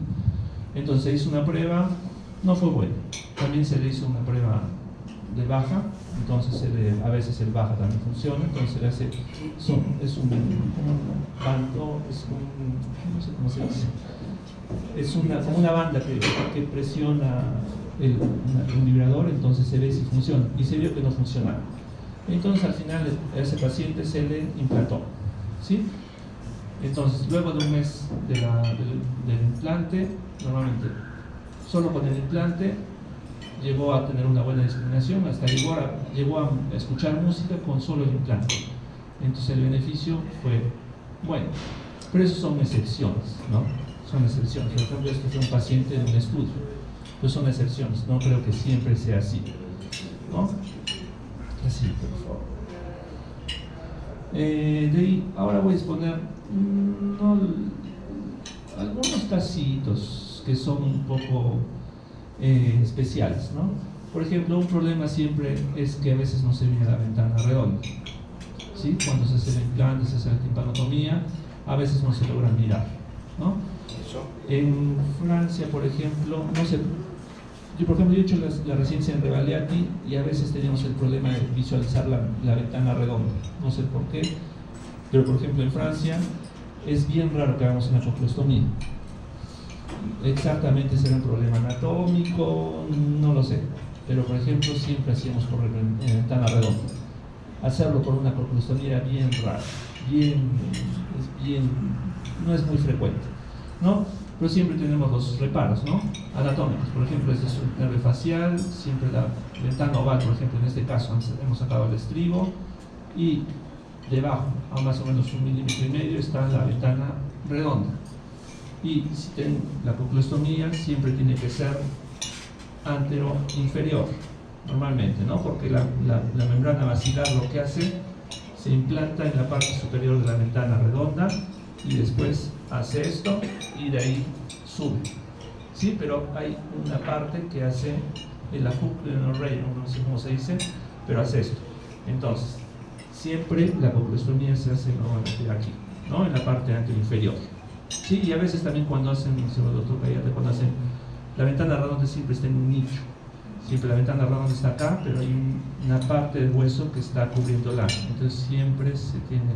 Entonces, se hizo una prueba, no fue buena. También se le hizo una prueba de baja, entonces a veces el baja también funciona. Entonces se hace, es un bando, no sé cómo se dice, es como una banda que presiona un vibrador, entonces se ve si funciona, y se vio que no funcionaba. Entonces al final a ese paciente se le implantó, ¿sí? Entonces luego de un mes del implante, normalmente solo con el implante llegó a tener una buena discriminación, hasta llegó a escuchar música con solo el implante. Entonces el beneficio fue bueno, pero eso son excepciones, ¿no? Son excepciones. Por ejemplo, este fue un paciente de un estudio, pues son excepciones, no creo que siempre sea así, ¿no? Así, por favor. De ahí, ahora voy a exponer algunos casitos que son un poco especiales, ¿no? Por ejemplo, un problema siempre es que a veces no se ve la ventana redonda, ¿sí? Cuando se hace el implante, se hace la timpanotomía, a veces no se logra mirar, ¿no? En Francia, por ejemplo, no se... Yo, por ejemplo, he hecho la residencia en Rebagliati y a veces tenemos el problema de visualizar la ventana redonda. No sé por qué, pero por ejemplo en Francia es bien raro que hagamos una cochleostomía. Exactamente será un problema anatómico, no lo sé. Pero por ejemplo siempre hacíamos por ventana redonda. Hacerlo por una cochleostomía era bien raro, no es muy frecuente, ¿no? Pero siempre tenemos los reparos, ¿no? Anatómicos. Por ejemplo, este es un nervio facial, siempre la ventana oval, por ejemplo, en este caso hemos sacado el estribo y debajo, a más o menos 1,5 milímetros, está la ventana redonda. Y si tienen la cochleostomía, siempre tiene que ser antero-inferior, normalmente, ¿no? Porque la membrana basilar lo que hace, se implanta en la parte superior de la ventana redonda y después hace esto y de ahí sube, ¿sí? Pero hay una parte que hace el array, no sé cómo se dice, pero hace esto. Entonces, siempre la cochleostomía se hace normalmente aquí, ¿no? En la parte anterior-inferior, ¿sí? Y a veces también cuando hacen, señor doctor Cayate, cuando hacen la ventana redonda siempre está en un nicho. Siempre la ventana redonda está acá, pero hay una parte del hueso que está cubriéndola. Entonces siempre se tiene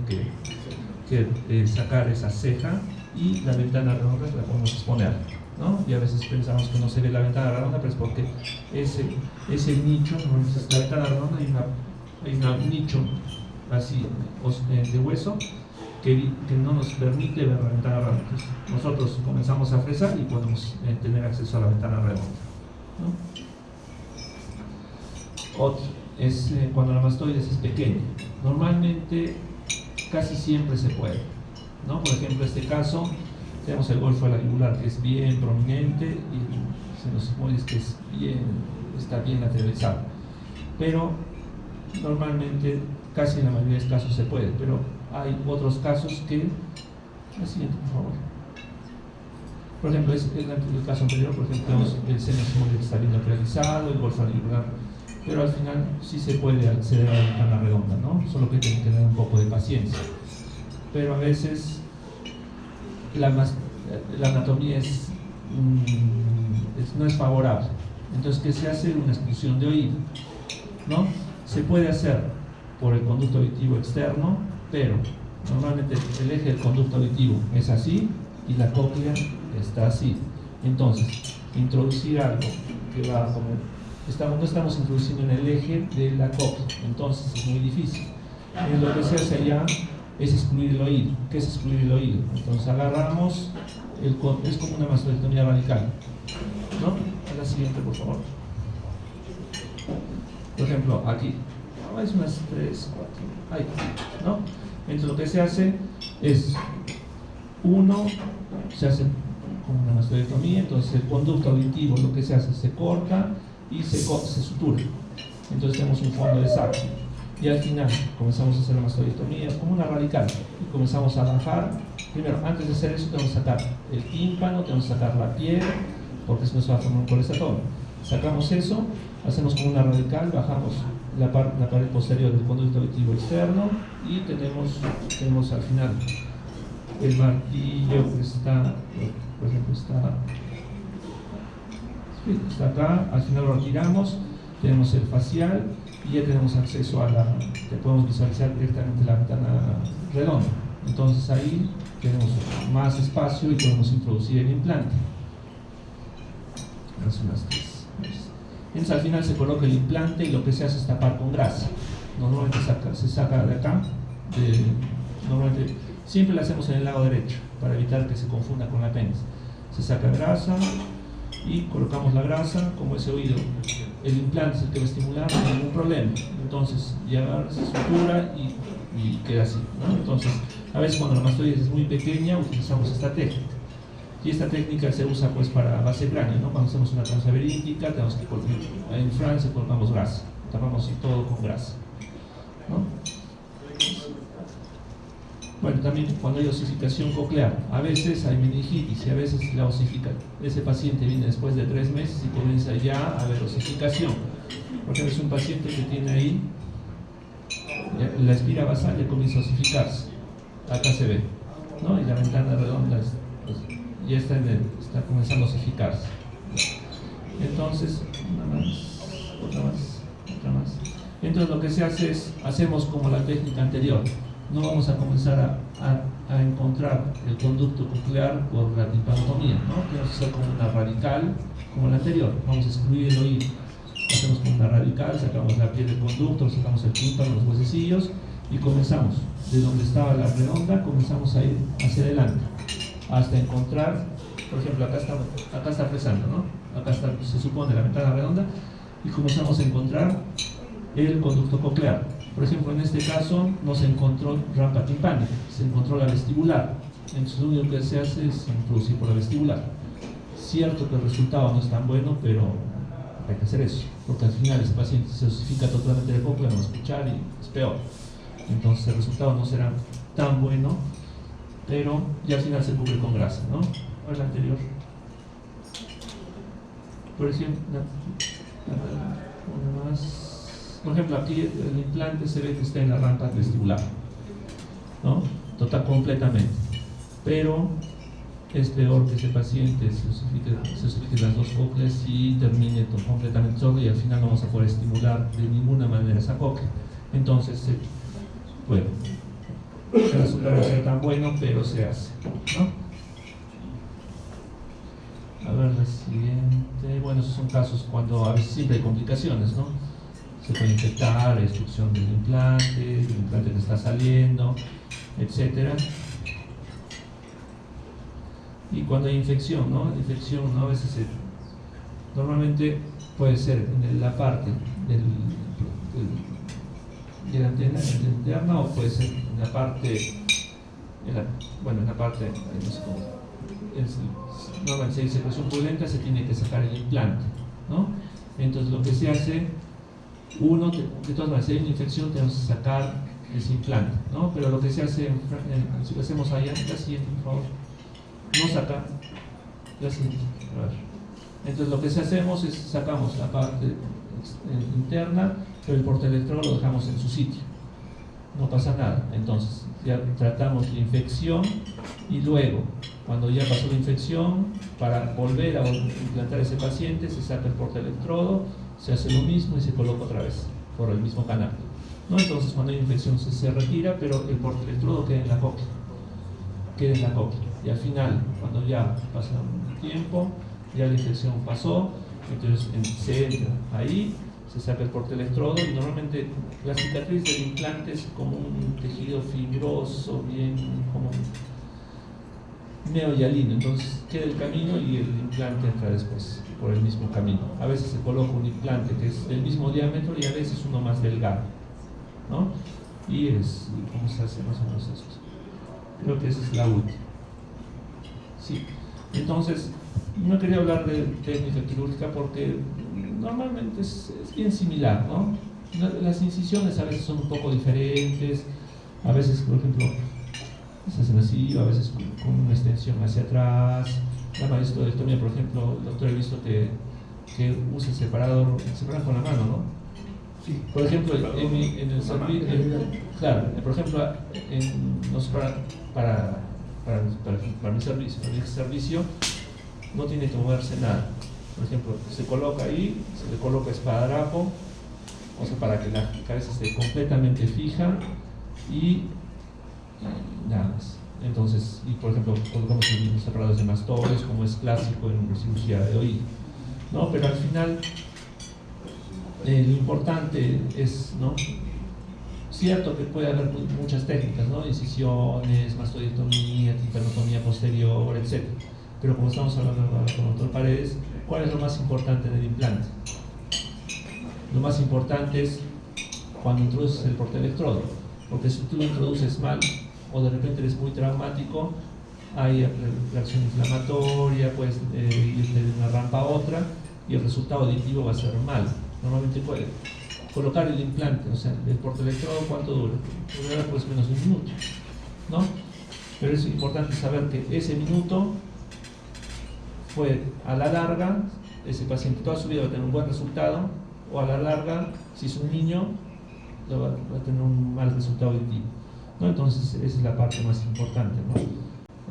que sacar esa ceja y la ventana redonda la podemos exponer, ¿no? Y a veces pensamos que no se ve la ventana redonda, pero es porque ese nicho, la ventana redonda, hay un nicho así de hueso que no nos permite ver la ventana redonda. Entonces, nosotros comenzamos a fresar y podemos tener acceso a la ventana redonda, ¿no? Otro es cuando la mastoides es pequeña. Normalmente casi siempre se puede, ¿no? Por ejemplo, en este caso tenemos el golfo alveolar que es bien prominente y se nos muestra que está bien lateralizado, pero normalmente casi en la mayoría de los casos se puede, pero hay otros casos que... La siguiente, por favor. Por ejemplo, el caso anterior, por ejemplo, tenemos el seno sigmoide que está bien lateralizado, el golfo alveolar, pero al final sí se puede acceder a la ventana redonda, ¿no? Solo que tienen que tener un poco de paciencia. Pero a veces la anatomía no es favorable. Entonces, ¿qué se hace? Una exclusión de oído, ¿no? Se puede hacer por el conducto auditivo externo, pero normalmente el eje del conducto auditivo es así y la cóclea está así. Entonces, introducir algo que va como... no estamos introduciendo en el eje de la cóclea, entonces es muy difícil. Lo que se hace allá es excluir el oído. ¿Qué es excluir el oído? Entonces agarramos, es como una mastectomía radical, ¿no? A la siguiente, por favor. Por ejemplo, aquí. Es unas 3, 4, ahí, ¿no? Entonces lo que se hace es, se hace como una mastectomía, entonces el conducto auditivo lo que se hace se corta y se sutura. Entonces tenemos un fondo de saco. Y al final comenzamos a hacer la mastectomía como una radical. Y comenzamos a bajar. Primero, antes de hacer eso, tenemos que sacar el tímpano, tenemos que sacar la piel, porque si no se va a formar un colesterol. Sacamos eso, hacemos como una radical, bajamos la pared posterior del conducto auditivo externo y tenemos al final el martillo que está, por ejemplo, está acá, al final lo retiramos, tenemos el facial y ya tenemos acceso que podemos visualizar directamente la ventana redonda. Entonces ahí tenemos más espacio y podemos introducir el implante. Entonces al final se coloca el implante y lo que se hace es tapar con grasa. Normalmente se saca de acá, normalmente siempre lo hacemos en el lado derecho para evitar que se confunda con la apéndice. Se saca grasa y colocamos la grasa, como ese oído, el implante es el que va a estimular, no hay ningún problema. Entonces ya se sutura y queda así, ¿no? Entonces, a veces cuando la mastoides es muy pequeña utilizamos esta técnica. Y esta técnica se usa pues para base cráneo, ¿no? Cuando hacemos una transaverítica, tenemos que colocar, en Francia colocamos grasa, tapamos todo con grasa, ¿no? Bueno, también cuando hay osificación coclear, a veces hay meningitis y a veces la ese paciente viene después de 3 meses y comienza ya a haber osificación. Porque es un paciente que tiene ahí, la espira basal ya comienza a osificarse, acá se ve, ¿no? Y la ventana redonda ya está comenzando a osificarse. Entonces, otra más. Entonces lo que se hace es, hacemos como la técnica anterior. No vamos a comenzar a encontrar el conducto coclear por la timpanotomía, ¿no? Vamos a hacer como una radical, como la anterior. Vamos a excluir el oído. Hacemos como una radical, sacamos la piel del conducto, sacamos el tímpano, los huesecillos y comenzamos. De donde estaba la redonda, comenzamos a ir hacia adelante hasta encontrar, por ejemplo, acá está fresando, ¿no? Acá está, se supone, la ventana redonda y comenzamos a encontrar el conducto coclear. Por ejemplo, en este caso no se encontró rampa timpánica, se encontró la vestibular. Entonces lo único que se hace es introducir por la vestibular. Cierto que el resultado no es tan bueno, pero hay que hacer eso, porque al final ese paciente se osifica totalmente de cóclea, no va a escuchar y es peor. Entonces el resultado no será tan bueno, pero ya al final se cubre con grasa, ¿no? O el anterior. Por ejemplo, una más. Por ejemplo, aquí el implante se ve que está en la rampa vestibular, ¿no? Total, completamente. Pero es peor que ese paciente se osifique las dos cócleas y termine completamente sordo y al final no vamos a poder estimular de ninguna manera esa cóclea. Entonces, bueno, el resultado no es tan bueno, pero se hace, ¿no? A ver, la siguiente. Bueno, esos son casos cuando a veces siempre hay complicaciones, ¿no? Se puede infectar, la destrucción del implante que está saliendo, etc. Y cuando hay infección, ¿no? Infección, ¿no? A veces normalmente puede ser en la parte de la antena interna o puede ser en la parte, en la parte, no sé cómo, normalmente se dice secreción purulenta, se tiene que sacar el implante, ¿no? Entonces lo que se hace, de todas maneras, si hay una infección tenemos que sacar ese implante, ¿no? Pero lo que se hace, si lo hacemos allá, la siguiente, por favor, no saca, la siguiente, a ver. Entonces lo que hacemos es sacamos la parte interna, pero el portaelectrodo lo dejamos en su sitio, no pasa nada. Entonces ya tratamos la infección y luego, cuando ya pasó la infección, para volver a implantar a ese paciente, se saca el portaelectrodo, se hace lo mismo y se coloca otra vez por el mismo canal, ¿no? Entonces cuando hay infección se retira, pero el portaelectrodo queda en la cóclea, y al final, cuando ya pasa un tiempo, ya la infección pasó, entonces se entra ahí, se saca el portaelectrodo y normalmente la cicatriz del implante es como un tejido fibroso, bien como neohialino, entonces queda el camino y el implante entra después por el mismo camino. A veces se coloca un implante que es del mismo diámetro y a veces uno más delgado, ¿no? Y ¿cómo se hace más o menos esto? Creo que esa es la última. Sí. Entonces, no quería hablar de técnica quirúrgica porque normalmente es bien similar, ¿no? Las incisiones a veces son un poco diferentes, a veces, por ejemplo, se hacen así, a veces con una extensión hacia atrás. La mastoidectomía, por ejemplo, el doctor he visto que usa el separador con la mano, ¿no? Sí. Por ejemplo, en el servicio, claro, por ejemplo, para mi servicio no tiene que moverse nada. Por ejemplo, se coloca ahí, se le coloca espadadrapo, o sea, para que la cabeza esté completamente fija y nada más. Entonces, y por ejemplo, colocamos los separadores de mastoides, como es clásico en cirugía de oído, ¿no? Pero al final, lo importante es, ¿no? Cierto que puede haber muchas técnicas, ¿no? Incisiones, mastoidectomía, timpanotomía posterior, etc. Pero como estamos hablando con el doctor Paredes, ¿cuál es lo más importante del implante? Lo más importante es cuando introduces el portaelectrodo, porque si tú lo introduces mal o de repente eres muy traumático, hay reacción inflamatoria, puedes irte de una rampa a otra y el resultado auditivo va a ser mal. Normalmente puede colocar el implante, o sea, el portaelectrodo, ¿cuánto dura? Dura pues menos de un minuto, ¿no? Pero es importante saber que ese minuto fue a la larga, ese paciente toda su vida va a tener un buen resultado, o a la larga, si es un niño, va a tener un mal resultado auditivo, ¿no? Entonces esa es la parte más importante, ¿no?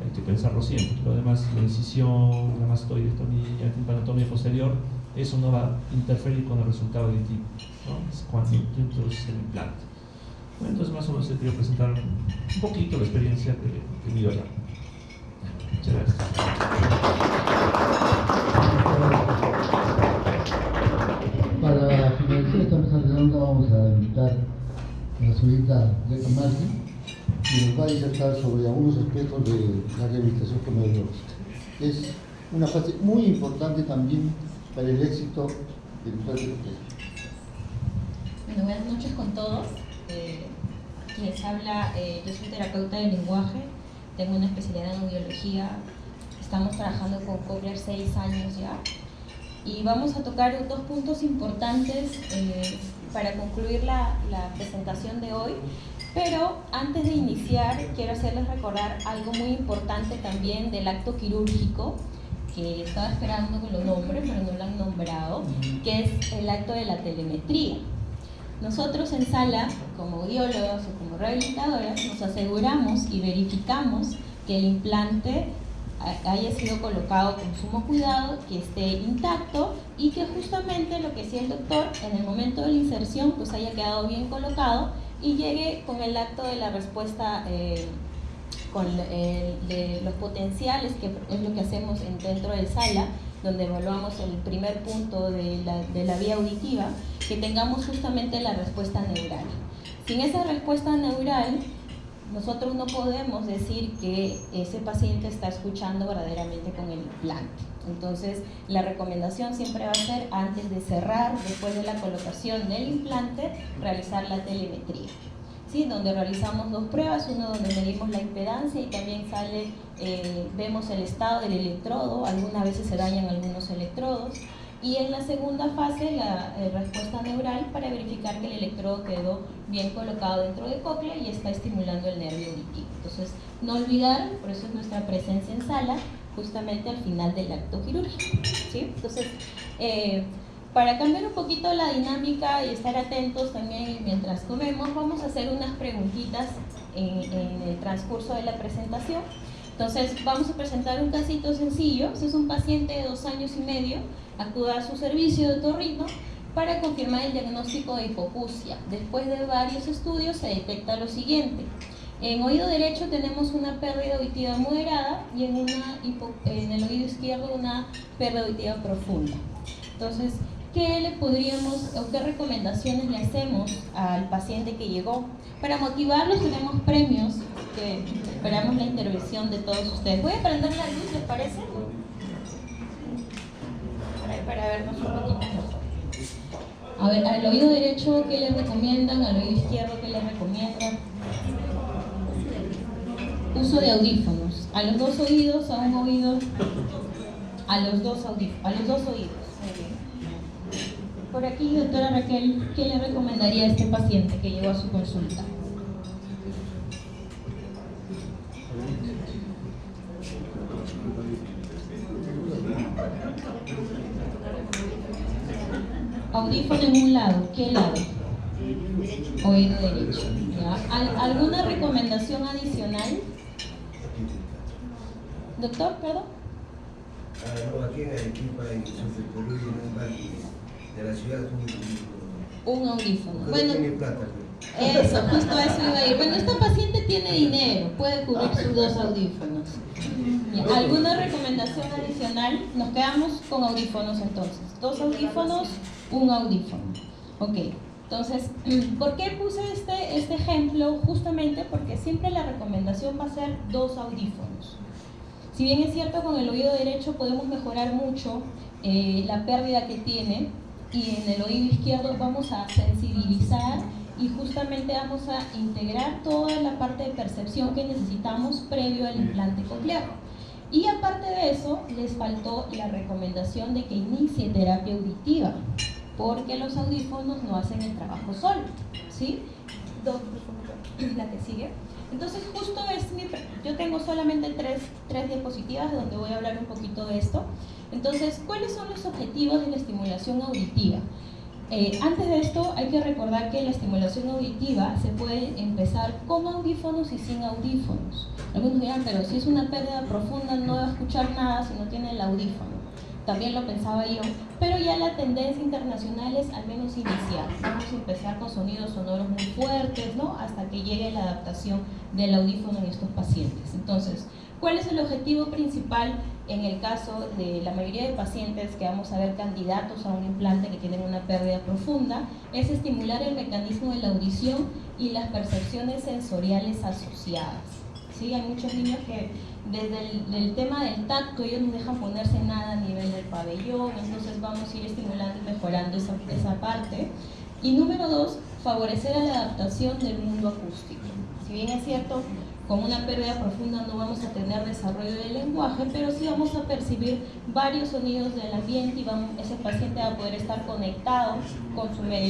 Hay que pensarlo siempre. Lo demás, la incisión, la mastoidectomía, la timpanotomía posterior, eso no va a interferir con el resultado auditivo, ¿no? Es cuando tú introduces el implante. Bueno, entonces más o menos te quiero presentar un poquito la experiencia que me dio allá. Muchas gracias. Para finalizar esta mesa redonda vamos a invitar a la señorita Leti Martin, que nos va a disertar sobre algunos aspectos de la rehabilitación fonoaudiológica. Es una fase muy importante también para el éxito del implante coclear. Bueno, buenas noches con todos. Les habla, yo soy terapeuta de lenguaje, tengo una especialidad en audiología, estamos trabajando con Cochlear 6 años ya, y vamos a tocar 2 puntos importantes para concluir la presentación de hoy. Pero antes de iniciar, quiero hacerles recordar algo muy importante también del acto quirúrgico, que estaba esperando que lo nombre, pero no lo han nombrado, que es el acto de la telemetría. Nosotros en sala, como audiólogos o como rehabilitadoras, nos aseguramos y verificamos que el implante haya sido colocado con sumo cuidado, que esté intacto y que justamente lo que decía el doctor, en el momento de la inserción, pues haya quedado bien colocado y llegue con el acto de la respuesta, de los potenciales, que es lo que hacemos dentro de sala, donde evaluamos el primer punto de la vía auditiva, que tengamos justamente la respuesta neural. Sin esa respuesta neural, nosotros no podemos decir que ese paciente está escuchando verdaderamente con el implante. Entonces, la recomendación siempre va a ser, antes de cerrar, después de la colocación del implante, realizar la telemetría, ¿sí? Donde realizamos 2 pruebas, una donde medimos la impedancia y también vemos el estado del electrodo, algunas veces se dañan algunos electrodos, y en la segunda fase la respuesta neural para verificar que el electrodo quedó bien colocado dentro del cóclea y está estimulando el nervio auditivo. Entonces, no olvidar, por eso es nuestra presencia en sala, justamente al final del acto quirúrgico, ¿sí? Entonces, para cambiar un poquito la dinámica y estar atentos también mientras comemos, vamos a hacer unas preguntitas en el transcurso de la presentación. Entonces, vamos a presentar un casito sencillo. Este es un paciente de 2 años y medio, acude a su servicio de otorrino para confirmar el diagnóstico de hipoacusia. Después de varios estudios se detecta lo siguiente. En oído derecho tenemos una pérdida auditiva moderada y en el oído izquierdo una pérdida auditiva profunda. Entonces, ¿qué le podríamos o qué recomendaciones le hacemos al paciente que llegó? Para motivarlos tenemos premios, que esperamos la intervención de todos ustedes. Voy a prender la luz, ¿les parece? Para vernos un poquito mejor. A ver, al oído derecho, ¿qué les recomiendan? Al oído izquierdo, ¿qué les recomiendan? Uso de audífonos. A los 2 oídos, a un oído, a los dos oídos. Muy bien. Por aquí, doctora Raquel, ¿qué le recomendaría a este paciente que llegó a su consulta? Audífono en un lado, ¿qué lado? Oído derecho. ¿Ya? ¿Alguna recomendación adicional? Doctor, perdón. Aquí en Arequipa, en Sofepolí, en un parque de la ciudad, un audífono. Bueno, tiene plata. Eso, justo a eso iba a ir. Bueno, esta paciente tiene dinero, puede cubrir sus 2 audífonos. Bien. ¿Alguna recomendación adicional? Nos quedamos con audífonos entonces. 2 audífonos, un audífono. Ok. Entonces, ¿por qué puse este ejemplo? Justamente porque siempre la recomendación va a ser 2 audífonos. Si bien es cierto, con el oído derecho podemos mejorar mucho la pérdida que tiene, y en el oído izquierdo vamos a sensibilizar y justamente vamos a integrar toda la parte de percepción que necesitamos previo al implante coclear. Y aparte de eso, les faltó la recomendación de que inicie terapia auditiva, porque los audífonos no hacen el trabajo solo, ¿sí? La que sigue. Entonces, justo yo tengo solamente tres diapositivas donde voy a hablar un poquito de esto. Entonces, ¿cuáles son los objetivos de la estimulación auditiva? Antes de esto, hay que recordar que la estimulación auditiva se puede empezar con audífonos y sin audífonos. Algunos dirán, pero si es una pérdida profunda no va a escuchar nada si no tiene el audífono. También lo pensaba yo, pero pero ya la tendencia internacional es al menos inicial. Vamos a empezar con sonidos sonoros muy fuertes, ¿no? Hasta que llegue la adaptación del audífono en estos pacientes. Entonces, ¿cuál es el objetivo principal en el caso de la mayoría de pacientes que vamos a ver candidatos a un implante que tienen una pérdida profunda? Es estimular el mecanismo de la audición y las percepciones sensoriales asociadas. ¿Sí? Hay muchos niños que desde el tema del tacto ellos no dejan ponerse nada a nivel del pabellón, entonces vamos a ir estimulando y mejorando esa parte. Y número 2, favorecer a la adaptación del mundo acústico. Si bien es cierto, con una pérdida profunda no vamos a tener desarrollo del lenguaje, pero sí vamos a percibir varios sonidos del ambiente y ese paciente va a poder estar conectado con su medio.